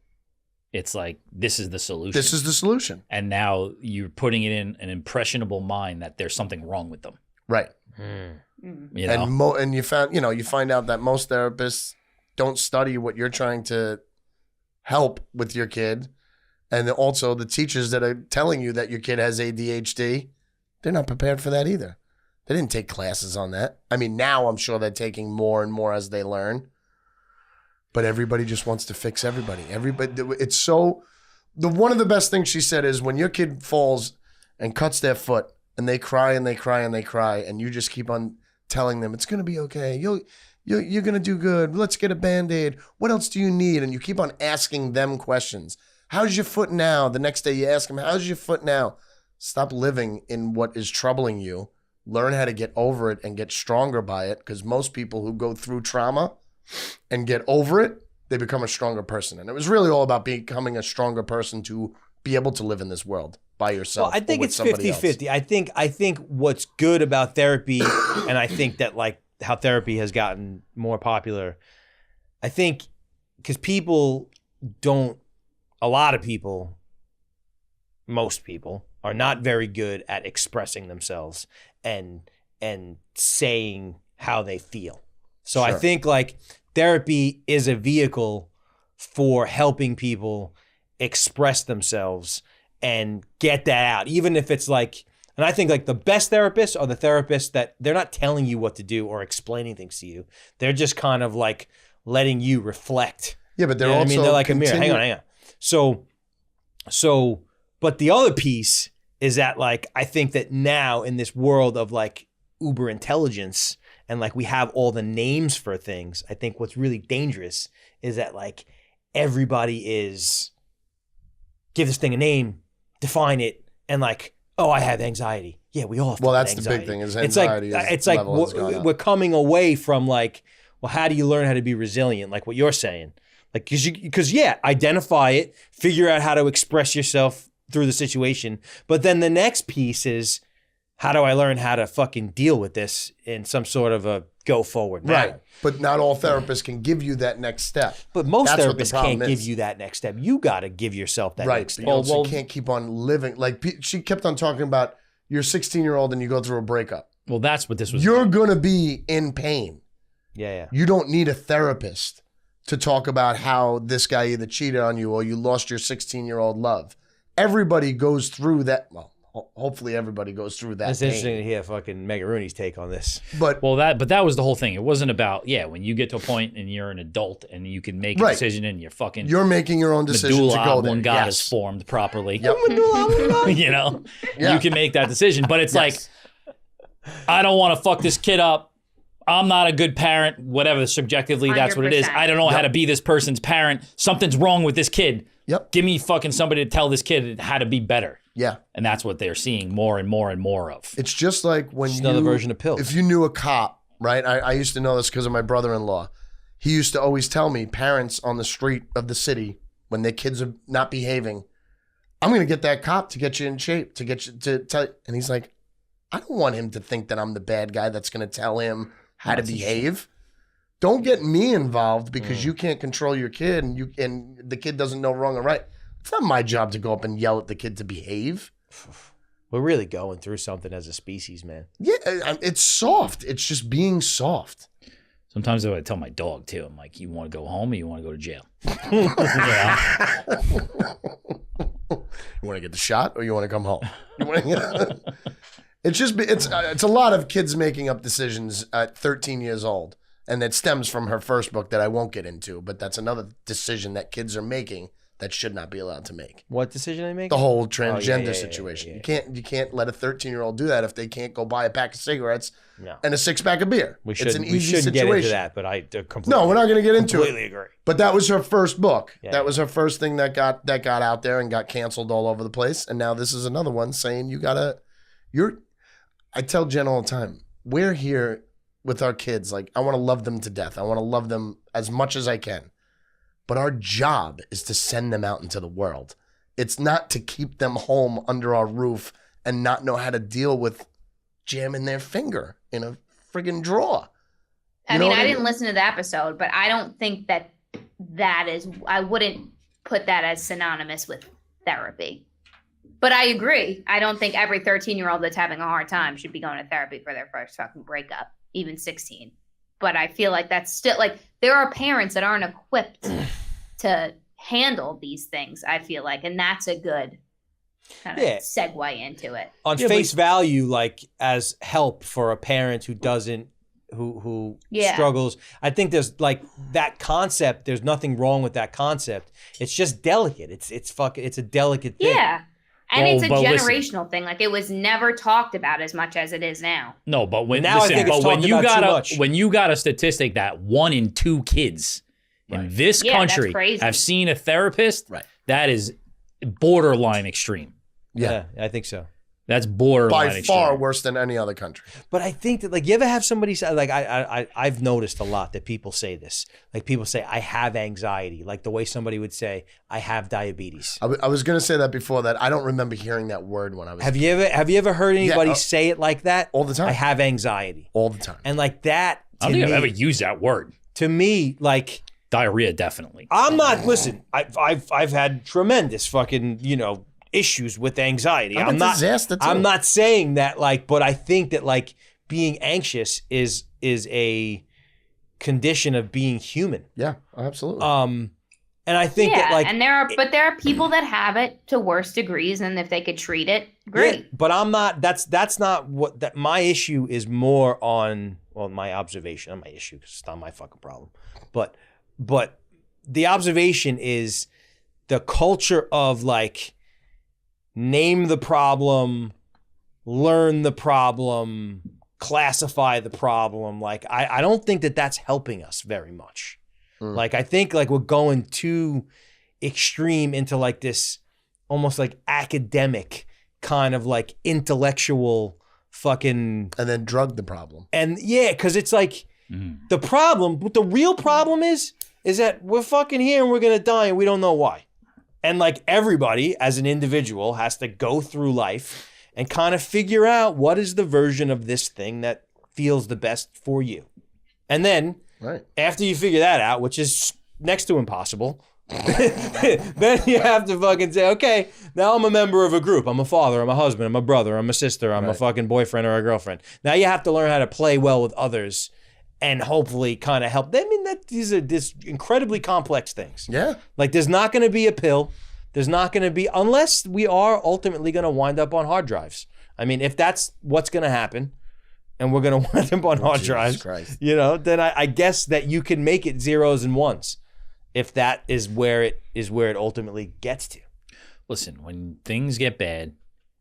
it's like, this is the solution. This is the solution. And now you're putting it in an impressionable mind that there's something wrong with them. Right. You know? And you find out that most therapists don't study what you're trying to help with your kid, and also the teachers that are telling you that your kid has ADHD, they're not prepared for that either. They didn't take classes on that. I mean, now I'm sure they're taking more and more as they learn, but everybody just wants to fix everybody. It's so. One of the best things she said is when your kid falls and cuts their foot and they cry and they cry and they cry, and you just keep on telling them it's going to be okay. You're going to do good. Let's get a Band-Aid. What else do you need? And you keep on asking them questions. How's your foot now? The next day you ask them, how's your foot now? Stop living in what is troubling you. Learn how to get over it and get stronger by it, because most people who go through trauma and get over it, they become a stronger person. And it was really all about becoming a stronger person to be able to live in this world by yourself. Well, I think it's 50-50. I think what's good about therapy, and I think that like how therapy has gotten more popular, I think because most people are not very good at expressing themselves and saying how they feel. So Sure. I think like therapy is a vehicle for helping people express themselves and get that out, even if it's like. And I think like the best therapists are the therapists that they're not telling you what to do or explaining things to you. They're just kind of like letting you reflect. Yeah, but they're You know what also I mean, they're like a mirror. Hang on. So, but the other piece is that like I think that now in this world of like uber intelligence and like we have all the names for things, I think what's really dangerous is that like everybody is give this thing a name, define it, and like, oh, I have anxiety. Yeah, we all have that's anxiety. the big thing is anxiety. It's like we're coming away from like, well, how do you learn how to be resilient? Like what you're saying. Like, because identify it, figure out how to express yourself through the situation. But then the next piece is, how do I learn how to fucking deal with this in some sort of a go forward manner? Right. But not all therapists can give you that next step. But most That's what the therapists problem can't is. give you that next step. You got to give yourself that Right. next step. But you also can't keep on living. Like she kept on talking about you're 16-year-old and you go through a breakup. Well, that's what this was. You're going to be in pain. Yeah. You don't need a therapist to talk about how this guy either cheated on you or you lost your 16-year-old love. Everybody goes through that. Well, hopefully everybody goes through that. It's interesting to hear fucking Mega Rooney's take on this. But that was the whole thing. It wasn't about when you get to a point and you're an adult and you can make a decision and you're making your own decision medulla to go there. oblongata is formed properly. Yep. You know, you can make that decision. But it's like, I don't want to fuck this kid up. I'm not a good parent. Whatever, subjectively, that's what it is. 100%. I don't know how to be this person's parent. Something's wrong with this kid. Yep. Give me fucking somebody to tell this kid how to be better. Yeah. And that's what they're seeing more and more and more of. It's just like when Just another version of pills. If you knew a cop, right? I used to know this because of my brother-in-law. He used to always tell me, parents on the street of the city, when their kids are not behaving, I'm going to get that cop to get you in shape, to get you to tell. And he's like, I don't want him to think that I'm the bad guy that's going to tell him how to behave. Don't get me involved because you can't control your kid and the kid doesn't know wrong or right. It's not my job to go up and yell at the kid to behave. We're really going through something as a species, man. Yeah, it's soft. It's just being soft. Sometimes I tell my dog too. I'm like, you want to go home or you want to go to jail? You want to get the shot or you want to come home? It's a lot of kids making up decisions at 13 years old. And that stems from her first book that I won't get into, but that's another decision that kids are making that should not be allowed to make. What decision are they making? The whole transgender situation. You can't let a 13-year-old do that if they can't go buy a pack of cigarettes and a 6-pack of beer. We It's an easy shouldn't situation. get into that, but I completely No, we're not going to get into completely it. agree. But that was her first book. Yeah. That was her first thing that got out there and got canceled all over the place. And now this is another one saying I tell Jen all the time, we're here with our kids. Like, I want to love them to death. I want to love them as much as I can. But our job is to send them out into the world. It's not to keep them home under our roof and not know how to deal with jamming their finger in a friggin' drawer. I mean, I didn't listen to the episode, but I don't think that is, I wouldn't put that as synonymous with therapy. But I agree. I don't think every 13-year-old that's having a hard time should be going to therapy for their first fucking breakup, even 16. But I feel like that's still, like, there are parents that aren't equipped to handle these things, I feel like. And that's a good kind of segue into it. On face value, like, as help for a parent who doesn't, who struggles. I think there's, like, that concept, there's nothing wrong with that concept. It's just delicate. It's a delicate thing. Yeah. And it's a generational thing. Like, it was never talked about as much as it is now. No, but when you got a statistic that 1 in 2 kids in this country have seen a therapist, that is borderline extreme. Yeah, I think so. That's borderline by far worse than any other country. But I think that, like, you ever have somebody say, like, I've noticed a lot that people say this. Like, people say, I have anxiety. Like the way somebody would say, I have diabetes. I was going to say that before that. I don't remember hearing that word when I was. Have you ever heard anybody say it like that? All the time. I have anxiety. All the time. And like that, I don't think I've ever used that word. To me, like, diarrhea, definitely. I'm not. Listen, I've had tremendous fucking, issues with anxiety. I'm not saying that, like, but I think that, like, being anxious is a condition of being human. Yeah, absolutely. And I think that, like, and there are people that have it to worse degrees, and if they could treat it, great. Yeah, but I'm not. That's not what that. My issue is more on, well, my observation. Not my issue, because it's not my fucking problem. But the observation is the culture of, like, name the problem, learn the problem, classify the problem. Like, I don't think that that's helping us very much. Like, I think, like, we're going too extreme into, like, this almost, like, academic kind of, like, intellectual fucking. And then drug the problem. And yeah, because it's like the problem, what the real problem is that we're fucking here and we're going to die and we don't know why. And, like, everybody as an individual has to go through life and kind of figure out what is the version of this thing that feels the best for you. And then after you figure that out, which is next to impossible, then you have to fucking say, okay, now I'm a member of a group. I'm a father, I'm a husband, I'm a brother, I'm a sister, I'm a fucking boyfriend or a girlfriend. Now you have to learn how to play well with others and hopefully kind of help them. I mean, these are incredibly complex things. Yeah. Like, there's not going to be a pill. There's not going to be, unless we are ultimately going to wind up on hard drives. I mean, if that's what's going to happen, and we're going to wind up on hard drives, Christ. then I guess that you can make it zeros and ones, if that is where it ultimately gets to. Listen, when things get bad,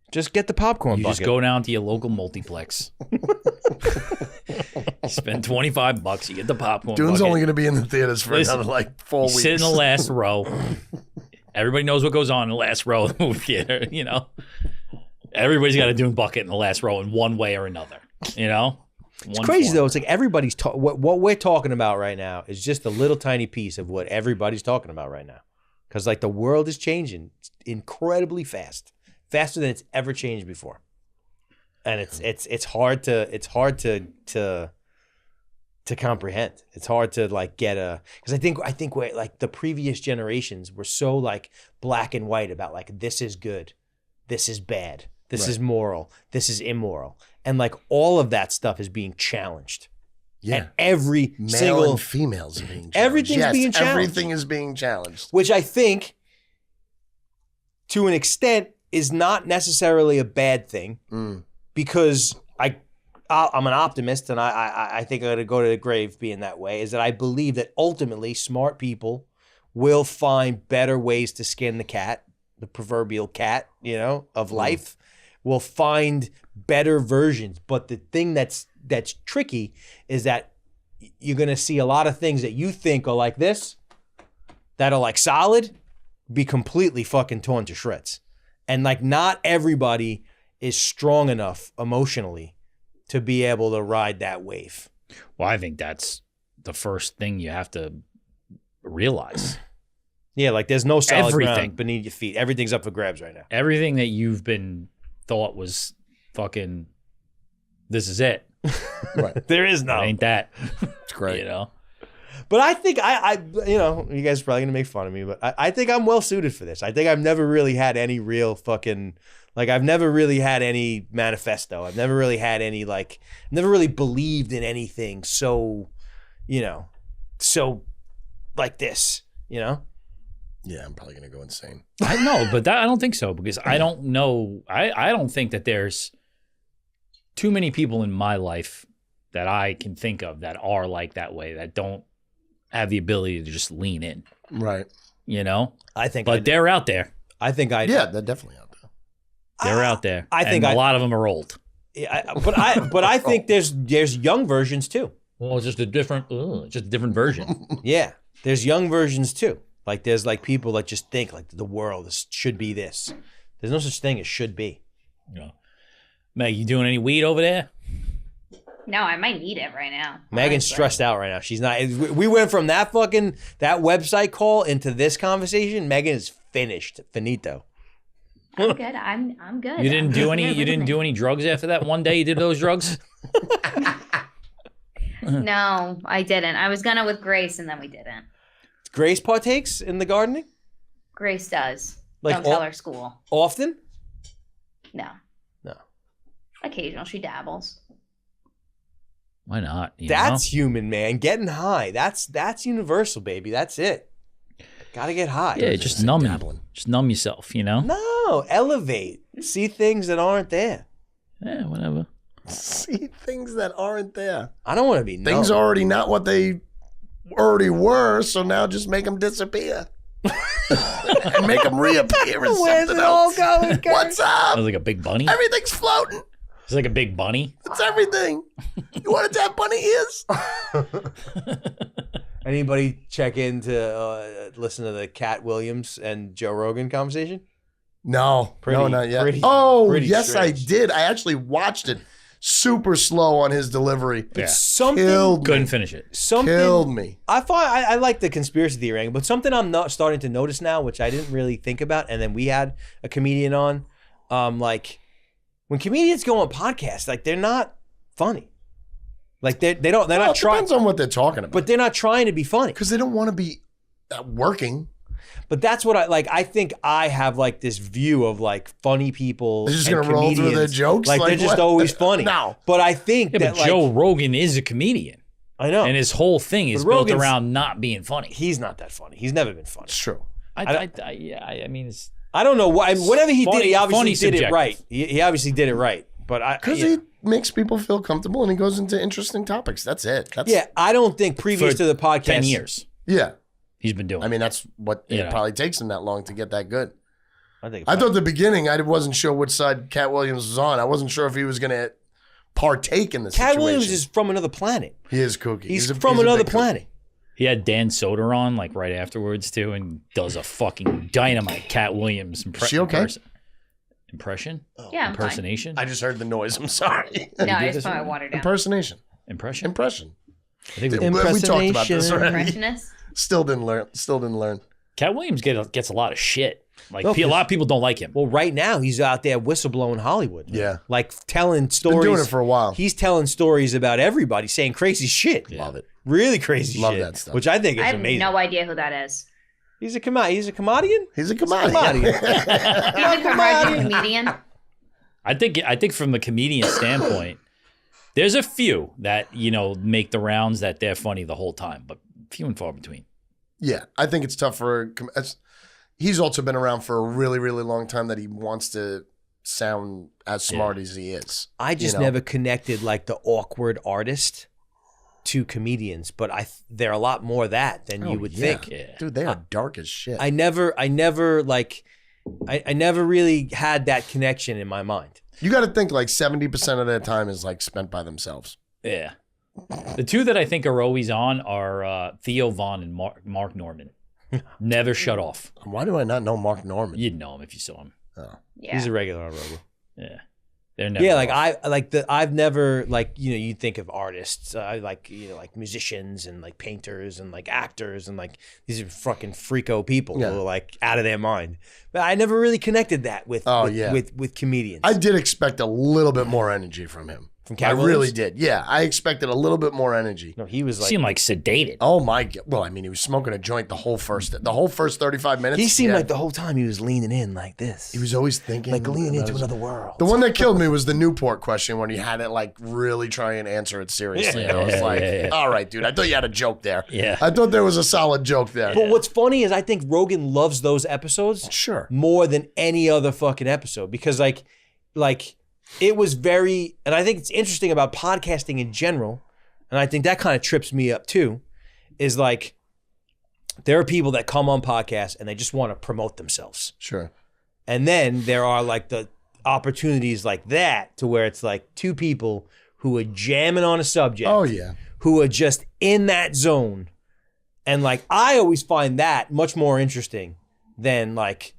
just get the popcorn you bucket. just go down to your local multiplex. You spend $25, you get the popcorn Dune's bucket. only going to be in the theaters for another like 4 weeks. Sit in the last row. Everybody knows what goes on in the last row of the movie theater, you know? Everybody's got a Dune bucket in the last row in one way or another, you know? It's crazy, though. It's like everybody's what we're talking about right now is just a little tiny piece of what everybody's talking about right now. Because, like, the world is changing incredibly fast. Faster than it's ever changed before. And it's hard to comprehend. It's hard to like get because I think we're, like, the previous generations were so like black and white about like this is good, this is bad, this is moral, this is immoral, and like all of that stuff is being challenged. Yeah, and every male single and females are being challenged. Everything's being challenged. Everything is being challenged. Which I think, to an extent, is not necessarily a bad thing, because I'm an optimist, and I think I'm going to go to the grave being that way, is that I believe that ultimately smart people will find better ways to skin the cat, the proverbial cat, of life, will find better versions. But the thing that's tricky is that you're going to see a lot of things that you think are like this, that are like solid, be completely fucking torn to shreds. And like not everybody is strong enough emotionally to be able to ride that wave. Well, I think that's the first thing you have to realize. Yeah, like there's no solid Everything ground beneath your feet. Everything's up for grabs right now. Everything that you've been thought was fucking, this is it. Right. There is no. It ain't that. It's great. But I think I you guys are probably gonna make fun of me, but I think I'm well suited for this. I think I've never really had any real fucking, like, I've never really had any manifesto. I've never really had any, like, never really believed in anything so, so like this, Yeah, I'm probably gonna go insane. I know, but I don't think so, because I don't know. I don't think that there's too many people in my life that I can think of that are like that way, that don't have the ability to just lean in. Right. I think, but they're out there. I think yeah, they're definitely out there. They're out there. I think a lot of them are old. But I think there's young versions too. Well, it's just a different version. Yeah, there's young versions too. Like there's like people that just think like the world should be this. There's no such thing as should be. Meg, you doing any weed over there? No, I might need it right now. Megan's stressed out right now. She's not. We went from that website call into this conversation. Megan is finished. Finito. I'm good. I'm good. You didn't do any. You didn't do any drugs after that one day. You did those drugs? No, I didn't. I was gonna with Grace, and then we didn't. Grace partakes in the gardening? Grace does. Like Don't tell her school. Often? No. Occasional. She dabbles. Why not? That's human, man. Getting high. That's universal, baby. That's it. Gotta get high. Yeah, just numb yourself, No, elevate. See things that aren't there. Yeah, whatever. See things that aren't there. I don't want to be numb. Things are already not what they already were, so now just make them disappear. And make them reappear as Where's something it all else. going, Kurt? What's That up? was like a big bunny. Everything's floating. It's like a big bunny. It's everything. You want to have bunny ears? Anybody check in to listen to the Cat Williams and Joe Rogan conversation? No, no, not yet. Pretty Yes, strange. I did. I actually watched it. Super slow on his delivery. Yeah. Something Killed me. Couldn't finish it. Killed me. I like the conspiracy theory angle, but something I'm not starting to notice now, which I didn't really think about, and then we had a comedian on, like when comedians go on podcasts, like they're not funny. Like they're not trying. Depends on what they're talking about. But they're not trying to be funny. Because they don't want to be working. But that's what I like. I think I have like this view of like funny people. They're just and gonna roll through comedians. their jokes? Like they're Like, just what? always funny. No. But I think Yeah, that but like, Joe Rogan is a comedian, I know. and his whole thing is But built Rogan's- around not being funny. He's not that funny. He's never been funny. It's true. I mean, it's I don't know why. Whatever he did, he funny obviously did it subjective. right. He obviously did it right. But Because he makes people feel comfortable and he goes into interesting topics. That's it. yeah, I don't think previous For to the podcast, 10 years Yeah. he's been doing. I mean, that's what it Yeah. probably takes him that long to get that good. I I thought at the beginning, I wasn't sure which side Cat Williams was on. I wasn't sure if he was going to partake in the Cat situation. Williams is from another planet. He is kooky. He's a- from he's a another big kooky. planet. He had Dan Soder on like right afterwards too, and does a fucking dynamite Cat Williams Is she okay? impression, Yeah, I'm fine. impersonation, I just heard the noise. I'm sorry. No, I did just this put my one? water down. Impersonation. impression. Impression. I think We talked about this already. Impressionist. Still didn't learn. Cat Williams gets a lot of shit. Like No, a lot of people don't like him. Well, right now he's out there whistleblowing Hollywood. Yeah. Like telling stories. Been doing it for a while. He's telling stories about everybody, saying crazy shit. Love it. Really crazy Love shit. that stuff. Which I think is I have amazing. no idea who that is. He's a comedian. He's a He's a commodity. He's a comedian. I think from the comedian standpoint, there's a few that make the rounds that they're funny the whole time, but few and far between. Yeah, I think it's tough for. He's also been around for a really, really long time. That he wants to sound as smart as he is. I just never connected like the awkward artist to comedians, but they're a lot more that than you would think. Yeah. Dude, they are dark as shit. I never really had that connection in my mind. You got to think like 70% of their time is like spent by themselves. Yeah. The two that I think are always on are Theo Vaughn and Mark Norman. Never shut off. Why do I not know Mark Norman? You'd know him if you saw him. Yeah. He's a regular on Robo. Yeah. They're never off. I've never you think of artists like musicians and like painters and like actors and like these are fucking freako people who are like out of their mind. But I never really connected that with comedians. I did expect a little bit more energy from him. From Cat I Williams? really did. Yeah, I expected a little bit more energy. No, he was like seemed like sedated. Oh my God! Well, I mean, he was smoking a joint the whole first 35 minutes. he seemed like the whole time he was leaning in like this. he was always thinking, like leaning about into his- another world. The one that killed me was the Newport question when he had it like really try and answer it seriously. Yeah, I was yeah, like, yeah. all right, dude, I thought you had a joke there. Yeah. I thought there was a solid joke there. But what's funny is I think Rogan loves those episodes Sure. more than any other fucking episode because like it was very, and I think it's interesting about podcasting in general, and I think that kind of trips me up too, is like there are people that come on podcasts and they just want to promote themselves. Sure. And then there are like the opportunities like that to where it's like two people who are jamming on a subject. Oh yeah. Who are just in that zone. And like I always find that much more interesting than like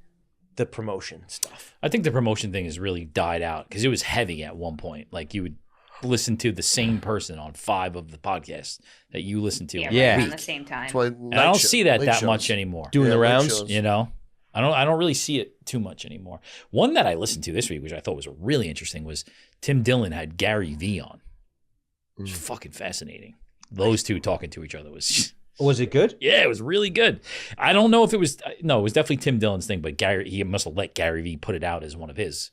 the promotion stuff. I think the promotion thing has really died out because it was heavy at one point. Like you would listen to the same person on 5 of the podcasts that you listen to. Yeah, Yeah. right around the same time. That's why And I don't see that much anymore. Doing the late rounds. shows. I don't really see it too much anymore. One that I listened to this week, which I thought was really interesting, was Tim Dillon had Gary Vee on. It was fucking fascinating. Those two talking to each other was Was it good? yeah, it was really good. I don't know if it was it was definitely Tim Dillon's thing, but he must have let Gary Vee put it out as one of his.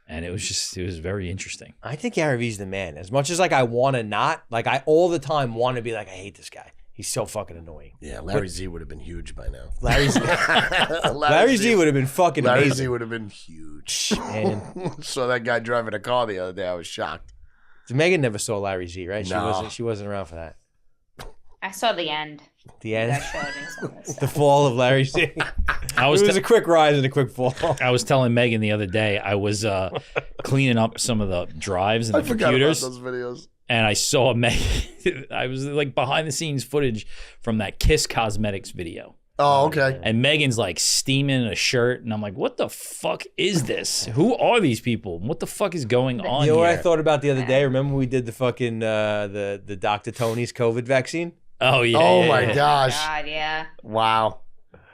And it was very interesting. I think Gary Vee's the man. As much as like I want to not, like I all the time want to be like, I hate this guy. He's so fucking annoying. Yeah, Larry Z would have been huge by now. Larry Z would have been fucking Larry Z amazing. would have been huge. And Saw that guy driving a car the other day. I was shocked. Megan never saw Larry Z, right? No. She wasn't around for that. I saw the end. The That end, showed me some of this the stuff. fall of Larry Z. It I was was a quick rise and a quick fall. I was telling Megan the other day, I was cleaning up some of the drives and I the forgot computers, about those videos. and I saw Megan. I was like behind the scenes footage from that Kiss Cosmetics video. Oh, okay. And Megan's like steaming in a shirt, and I'm like, "What the fuck is this? Who are these people? What the fuck is going on You know what I here?" thought about the other day? Remember when we did the fucking the Dr. Tony's COVID vaccine? Oh yeah. Oh yeah, my yeah. gosh. God, yeah. Wow.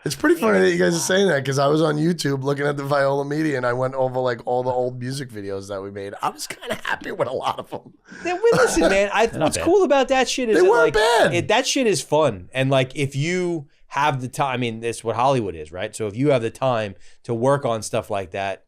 It's pretty funny that you guys are saying that because I was on YouTube looking at the Viola Media and I went over like all the old music videos that we made. I was kind of happy with a lot of them. Yeah, well, listen, man. What's bad. cool about that shit is They that, weren't like, bad. that shit is fun, and like if you have the time, I mean, that's what Hollywood is, right? So if you have the time to work on stuff like that,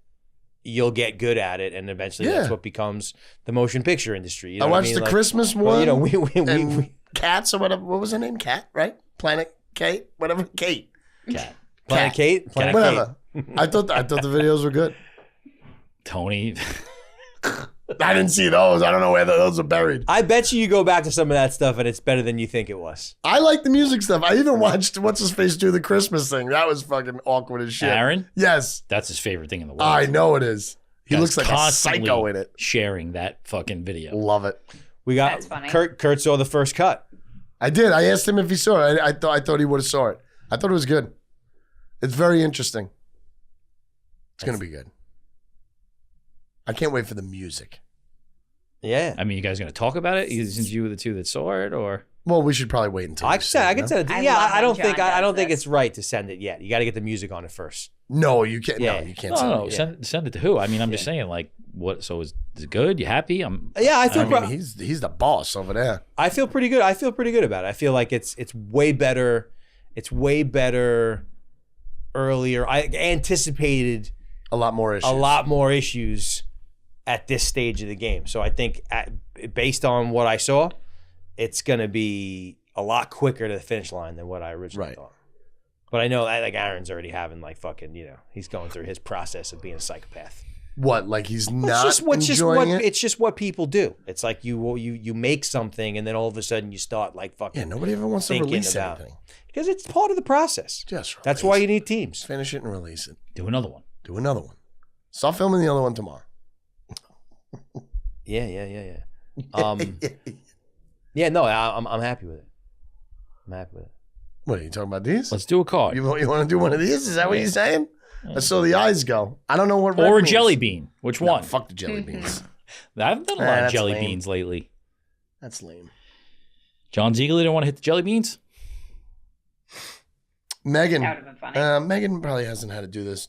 you'll get good at it, and eventually that's Yeah. what becomes the motion picture industry. You know I what watched mean? the Like, Christmas one. well, you know, and Cats or whatever. What was her name? Cat, right? Planet Kate? Whatever. Kate. Cat. Planet Kate? Planet Whatever. I thought the videos were good. Tony. I didn't see those. I don't know where those are buried. I bet you go back to some of that stuff and it's better than you think it was. I like the music stuff. I even watched What's His Face do the Christmas thing. That was fucking awkward as shit. Aaron? Yes. That's his favorite thing in the world. I know it is. He Guy's looks like a constantly psycho in it. sharing that fucking video. Love it. We got That's funny. Kurt saw the first cut. I did. I asked him if he saw it. I thought he would have saw it. I thought it was good. It's very interesting. It's going to be good. I can't wait for the music. Yeah. I mean, you guys going to talk about it since you were the two that saw it, or? Well, we should probably wait until I you see it, can no? send it. I Yeah, love I don't when think John I don't does think this. it's right to send it yet. You got to get the music on it first. No, you can't. Yeah. No, you can't. send No, it. send it to who? I mean, I'm just saying, like, what? So is it good? You happy? Yeah, I feel I mean, he's the boss over there. I feel pretty good. I feel pretty good about it. I feel like it's way better. It's way better earlier. I anticipated A lot more issues at this stage of the game. So I think based on what I saw, it's going to be a lot quicker to the finish line than what I originally thought. But I know like Aaron's already having like fucking, he's going through his process of being a psychopath. What? Like he's not enjoying it? It's just what people do. It's like you make something and then all of a sudden you start like fucking. Yeah, nobody ever wants to thinking release about anything. Because it's part of the process. Just That's release why it. you need teams. Finish it and release it. Do another one. Do another one. Start filming the other one tomorrow. Yeah. Yeah, no, I'm happy with it. I'm happy with it. What are you talking about? These? Let's do a card. You want to do one of these? Is that what you're saying? I saw the eyes go. I don't know what red Or a means. jelly bean. Which No, one? fuck the jelly beans. I haven't done a lot of That's jelly lame. beans lately. That's lame. John Ziegler didn't want to hit the jelly beans? Megan. That would have been funny. Megan probably hasn't had to do this.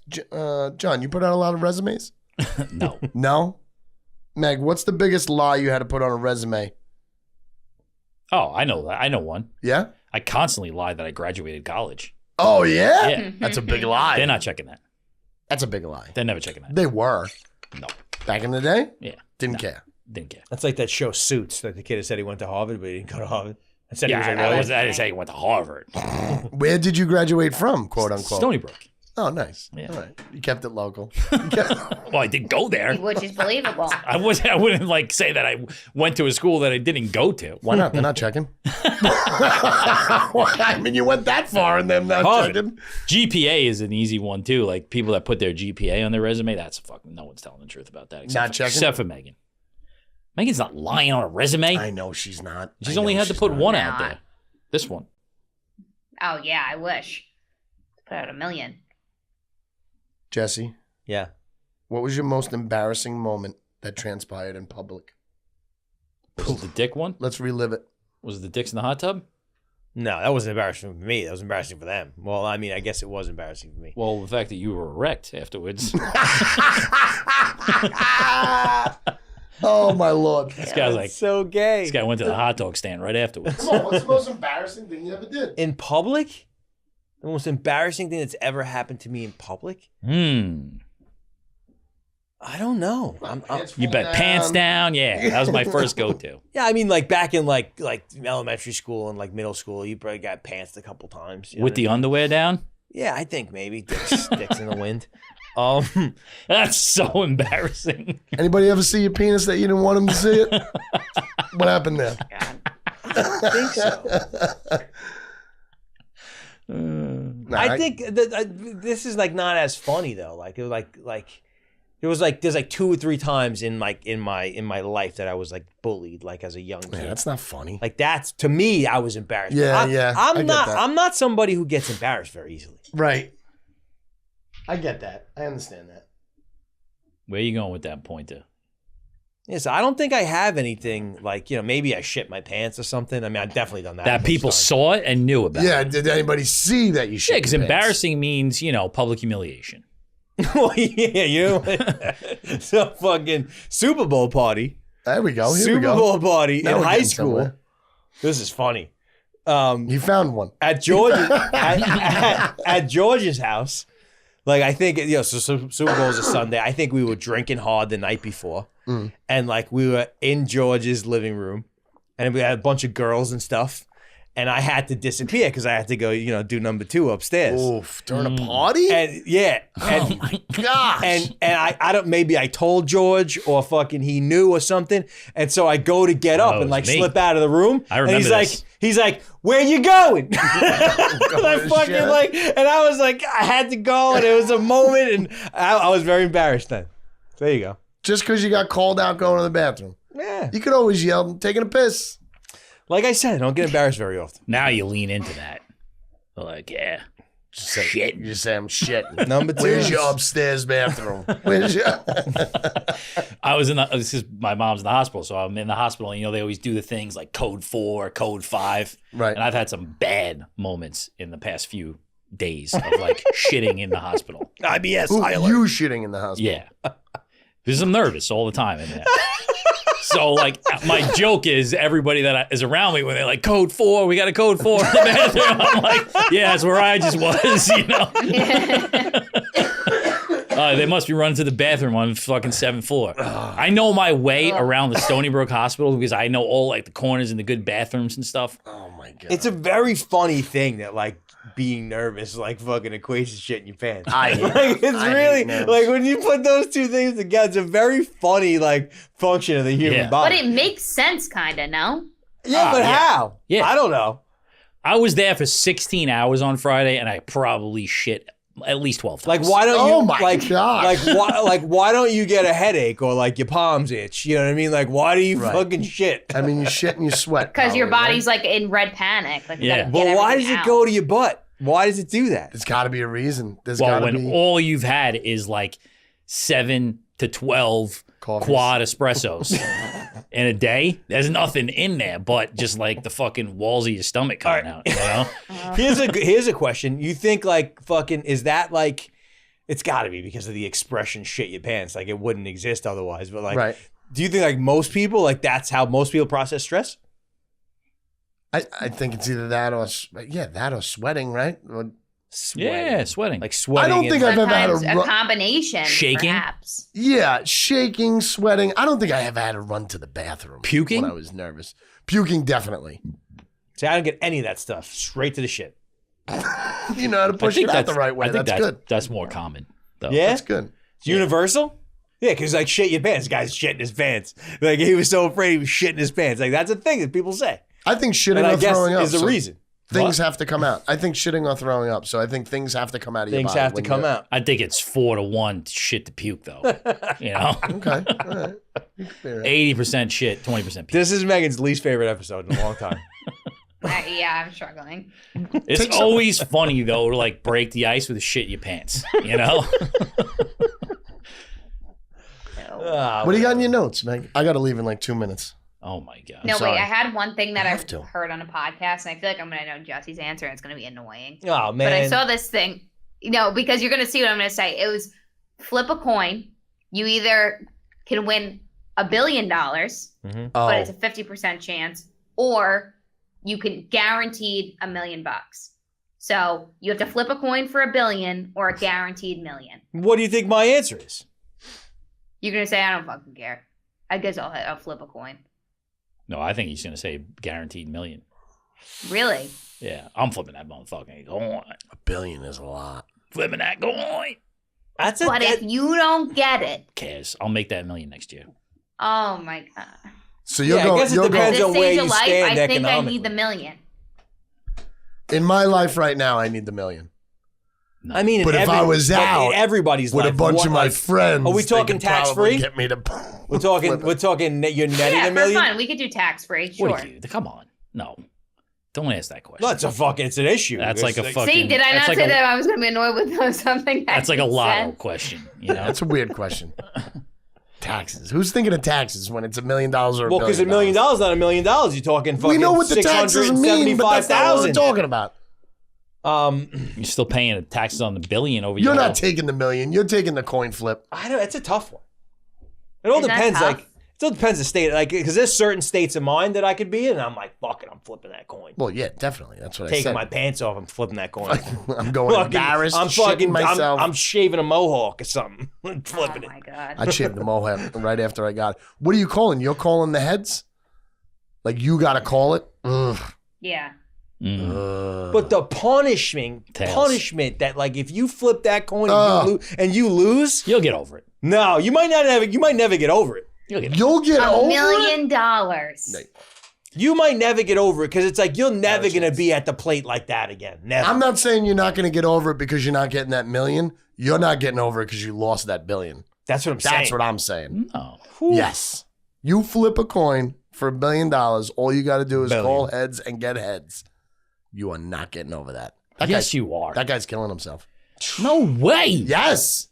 John, you put out a lot of resumes? No. No? Meg, what's the biggest lie you had to put on a resume? Oh, I know that. I know one. Yeah? I constantly lie that I graduated college. Oh, yeah? Yeah. That's a big lie. They're not checking that. That's a big lie. They're never checking that. They were. No. Back in the day? Yeah. Didn't No. care. Didn't care. That's like that show Suits that the kid said he went to Harvard, but he didn't go to Harvard. I said Yeah, he was a I lawyer. didn't say he went to Harvard. Where did you graduate from, quote unquote? Stony Brook. Oh, nice. Yeah. All right. You kept it local. Well, I did go there. Which is believable. I wouldn't like say that I went to a school that I didn't go to. Why not? They're not checking. I mean, you went that far and them not Harvard. checking. GPA is an easy one too. Like people that put their GPA on their resume, that's fucking no one's telling the truth about that. Not checking? Except for Megan. Megan's not lying on a resume. I know she's not. She's I only know had to she's put not. one Not. out there. This one. Oh yeah, I wish. Put out 1 million. Jesse, Yeah. what was your most embarrassing moment that transpired in public? Was it the dick one? Let's relive it. Was it the dicks in the hot tub? No, that wasn't embarrassing for me. That was embarrassing for them. Well, I mean, I guess it was embarrassing for me. Well, the fact that you were erect afterwards. Oh, my Lord. This guy's like, So gay. this guy went to the hot dog stand right afterwards. Come on, what's the most embarrassing thing you ever did? In public? The most embarrassing thing that's ever happened to me in public? I don't know. You bet pants down. Yeah, that was my first go-to. Yeah, I mean, like back in like elementary school and like middle school, you probably got pantsed a couple times. You know With what the I mean? underwear down? Yeah, I think maybe dicks in the wind. That's so embarrassing. Anybody ever see your penis that you didn't want him to see it? What happened there? I think so. Nah, I think this is like not as funny though. Like it was like there's like 2 or 3 times in my life that I was like bullied like as a young kid. Man, that's not funny. Like that's to me I was embarrassed. Yeah, yeah, I get that. I'm not somebody who gets embarrassed very easily. Right. I get that. I understand that. Where are you going with that pointer? Yeah, so I don't think I have anything like, maybe I shit my pants or something. I mean, I've definitely done that. That people saw it and knew about Yeah, it. did anybody see that you shit Yeah, because your pants? embarrassing means, public humiliation. Well, yeah, so fucking Super Bowl party. There we go. Here Super we go. Bowl party Now in we're high getting school. somewhere. This is funny. You found one. At George's at George's house. Like I think so Super Bowl is a Sunday. I think we were drinking hard the night before, and like we were in George's living room, and we had a bunch of girls and stuff, and I had to disappear because I had to go, do number 2 upstairs. Oof, during a party? And Oh my gosh. And I don't, maybe I told George or fucking he knew or something. And so I go to get up Oh, and it like was me. slip out of the room. I remember and this. He's like, where you going? And I fucking shit. and I was like, I had to go, and it was a moment, and I was very embarrassed then. There you go. Just because you got called out going to the bathroom. Yeah. You could always yell, taking a piss. Like I said, I don't get embarrassed very often. Now you lean into that. Like, yeah. Shit. You just say, I'm shitting. Number 2. Where's your upstairs bathroom? Where's your... I was this is my mom's in the hospital, so I'm in the hospital, and they always do the things like code 4, code 5. Right. And I've had some bad moments in the past few days of like shitting in the hospital. IBS. Ooh, high alert. you shitting in the hospital. Yeah. Because I'm nervous all the time in there. So, like, my joke is everybody that is around me when they're like, code 4, we got a code 4 in the bathroom. I'm like, yeah, that's where I just was, They must be running to the bathroom on fucking 7th floor. I know my way around the Stony Brook Hospital because I know all, like, the corners and the good bathrooms and stuff. Oh my God. It's a very funny thing that like being nervous like fucking equates to shit in your pants. I hate like it's I really hate nerves. like when you put those two things together, it's a very funny like function of the human Yeah. But body. it makes sense, kind of, no? Yeah, but yeah. how? Yeah. I don't know. I was there for 16 hours on Friday, and I probably shit at least 12 times. Like why don't you Oh my like gosh. why don't you get a headache or like your palms itch? You know what I mean? Like why do you Right. fucking shit? I mean, you shit and you sweat. Because your probably, body's like in red panic. Like, we Yeah. gotta get Well, why does everything it out. go to your butt? Why does it do that? There's got to be a reason. There's well, got to when be. all you've had is like 7 to 12 Coffees. quad espressos in a day, there's nothing in there but just like the fucking walls of your stomach coming out, Here's a question. You think like fucking is that like it's got to be because of the expression shit your pants, like it wouldn't exist otherwise, but like Right. do you think like most people like that's how most people process stress? I think it's either that or that or sweating, right? Or- Yeah, sweating. Like sweating. I don't think I've ever had Sometimes a a combination. Shaking? Perhaps. Yeah, shaking, sweating. I don't think I ever had to run to the bathroom. Puking? When I was nervous. Puking, definitely. See, I don't get any of that stuff. Straight to the shit. You know how to push it out the right way. I think That's good. That's more common, though. Yeah? That's good. It's universal? Yeah, because like shit your pants. This guy's shitting his pants. Like he was so afraid he was shitting his pants. Like that's a thing that people say. I think shitting And I or guess throwing up is the so reason. Things have to come out. I think shitting or throwing up. So I think things have to come out of your Things body. have to when come you're- out. I think it's 4 to 1 shit to puke, though. You know, Okay. All right. You could be right. 80% shit, 20% puke. This is Megan's least favorite episode in a long time. Yeah, I'm struggling. It's always funny though to like break the ice with the shit in your pants. You know, Ah, What do you got in your notes, Meg? I got to leave in like 2 minutes. oh my god. No, sorry. wait. I had one thing that have I've to. heard on a podcast, and I feel like I'm going to know Jesse's answer, and it's going to be annoying. Oh man. But I saw this thing, because you're going to see what I'm going to say. It was flip a coin. You either can win $1 billion, Oh, but it's a 50% chance, or you can guaranteed $1 million. So you have to flip a coin for $1 billion or a guaranteed $1 million. What do you think my answer is? You're going to say, I don't fucking care. I guess I'll flip a coin. No, I think he's gonna say guaranteed million. Really? Yeah, I'm flipping that motherfucking coin. $1 billion is a lot. Flipping that coin. That's But if you don't get it, Cares. I'll make that $1 million next year. oh my God. So you're Yeah, I going. guess it You're At depends this on where stage you of life, stand I think I economically. need the $1 million. in my life right now, I need the $1 million. I mean, But if I was out in everybody's with life, a bunch what, of my like, friends, are we they talking could probably tax-free? Get me to. We're talking. flip it. We're talking. You're netting Yeah, $1 for million. fun. We could do tax free. Sure. What do you? Come on. No. Don't ask that question. No, it's a fucking. It's an issue. That's like a It's fucking. See, did I that's not like say a- that I was going to be annoyed with something? That's like a made lotto sense? question. You know. That's a weird question. Taxes. Who's thinking of taxes when it's $1 million or $1 Well, because $1 million, not $1 million. You're talking fucking We know what the taxes mean, but that's not what we're 675,000. talking about. You're still paying the taxes on the billion over You're your not taking the $1 million. You're taking the coin flip. I don't. It's a tough one. It all Is that depends. tough? Like it all depends the state. Like because there's certain states of mind that I could be in, and I'm like, fuck it, I'm flipping that coin. Well, yeah, definitely. That's what I Taking said. my pants off, I'm flipping that coin. I'm going Fucking- embarrassed. I'm shitting fucking. myself. I'm shaving a mohawk or something. Oh Flipping my it. God. I shaved the mohawk right after I got it. What are you calling? You're calling the heads? Like you got to call it? Ugh. Yeah. But the punishment that like if you flip that coin and you lose, you'll get over it. No, you might never get over it. You'll get over $1 million. You might never get over it because it's like you're never going to be at the plate like that again. Never. I'm not saying you're not going to get over it because you're not getting that million. You're not getting over it because you lost that billion. That's what I'm saying. That's what I'm saying. No. Yes. You flip a coin for $1 billion. All you got to do is call heads and get heads. You are not getting over that. Yes, you are. That guy's killing himself. No way. Yes.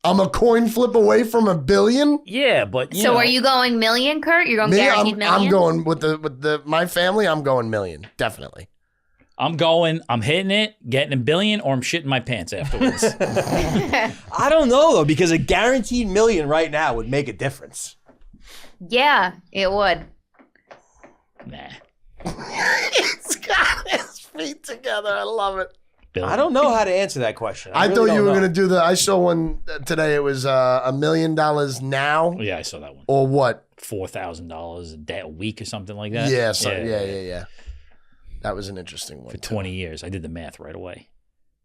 I'm a coin flip away from $1 billion. Yeah, but so are you going million, Kurt? You're going guaranteed million? I'm going with my family. I'm going million, definitely. I'm hitting it, getting $1 billion, or I'm shitting my pants afterwards. I don't know though, because a guaranteed million right now would make a difference. Yeah, it would. Nah. He's got his feet together. I love it. Billion. I don't know how to answer that question. I thought you were going to do I saw one today. It was $1 million now. Yeah, I saw that one. Or what? $4,000 a week or something like that. Yeah, yeah. That was an interesting one. For 20 years. I did the math right away.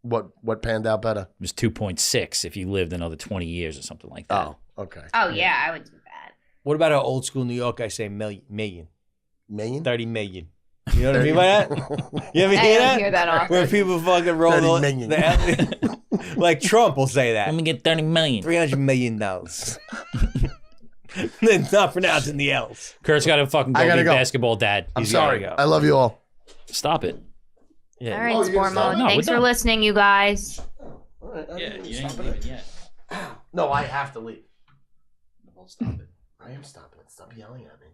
What panned out better? It was 2.6 if you lived another 20 years or something like that. Oh, okay. Oh, yeah, I would do that. What about our old school New York? I say million. Million? 30 million. You know what I mean by that? You ever hear that? I hear that often. Where people fucking roll the like Trump will say that. Let me get 30 million. $300 million. Then not pronouncing the L's. Kurt's got to fucking go be basketball dad. I'm sorry. I love you all. Stop it. Yeah. All right, Sport Mode. Thanks for listening, you guys. All right, you ain't leaving yet. No, I have to leave. Well, stop it. I am stopping it. Stop yelling at me.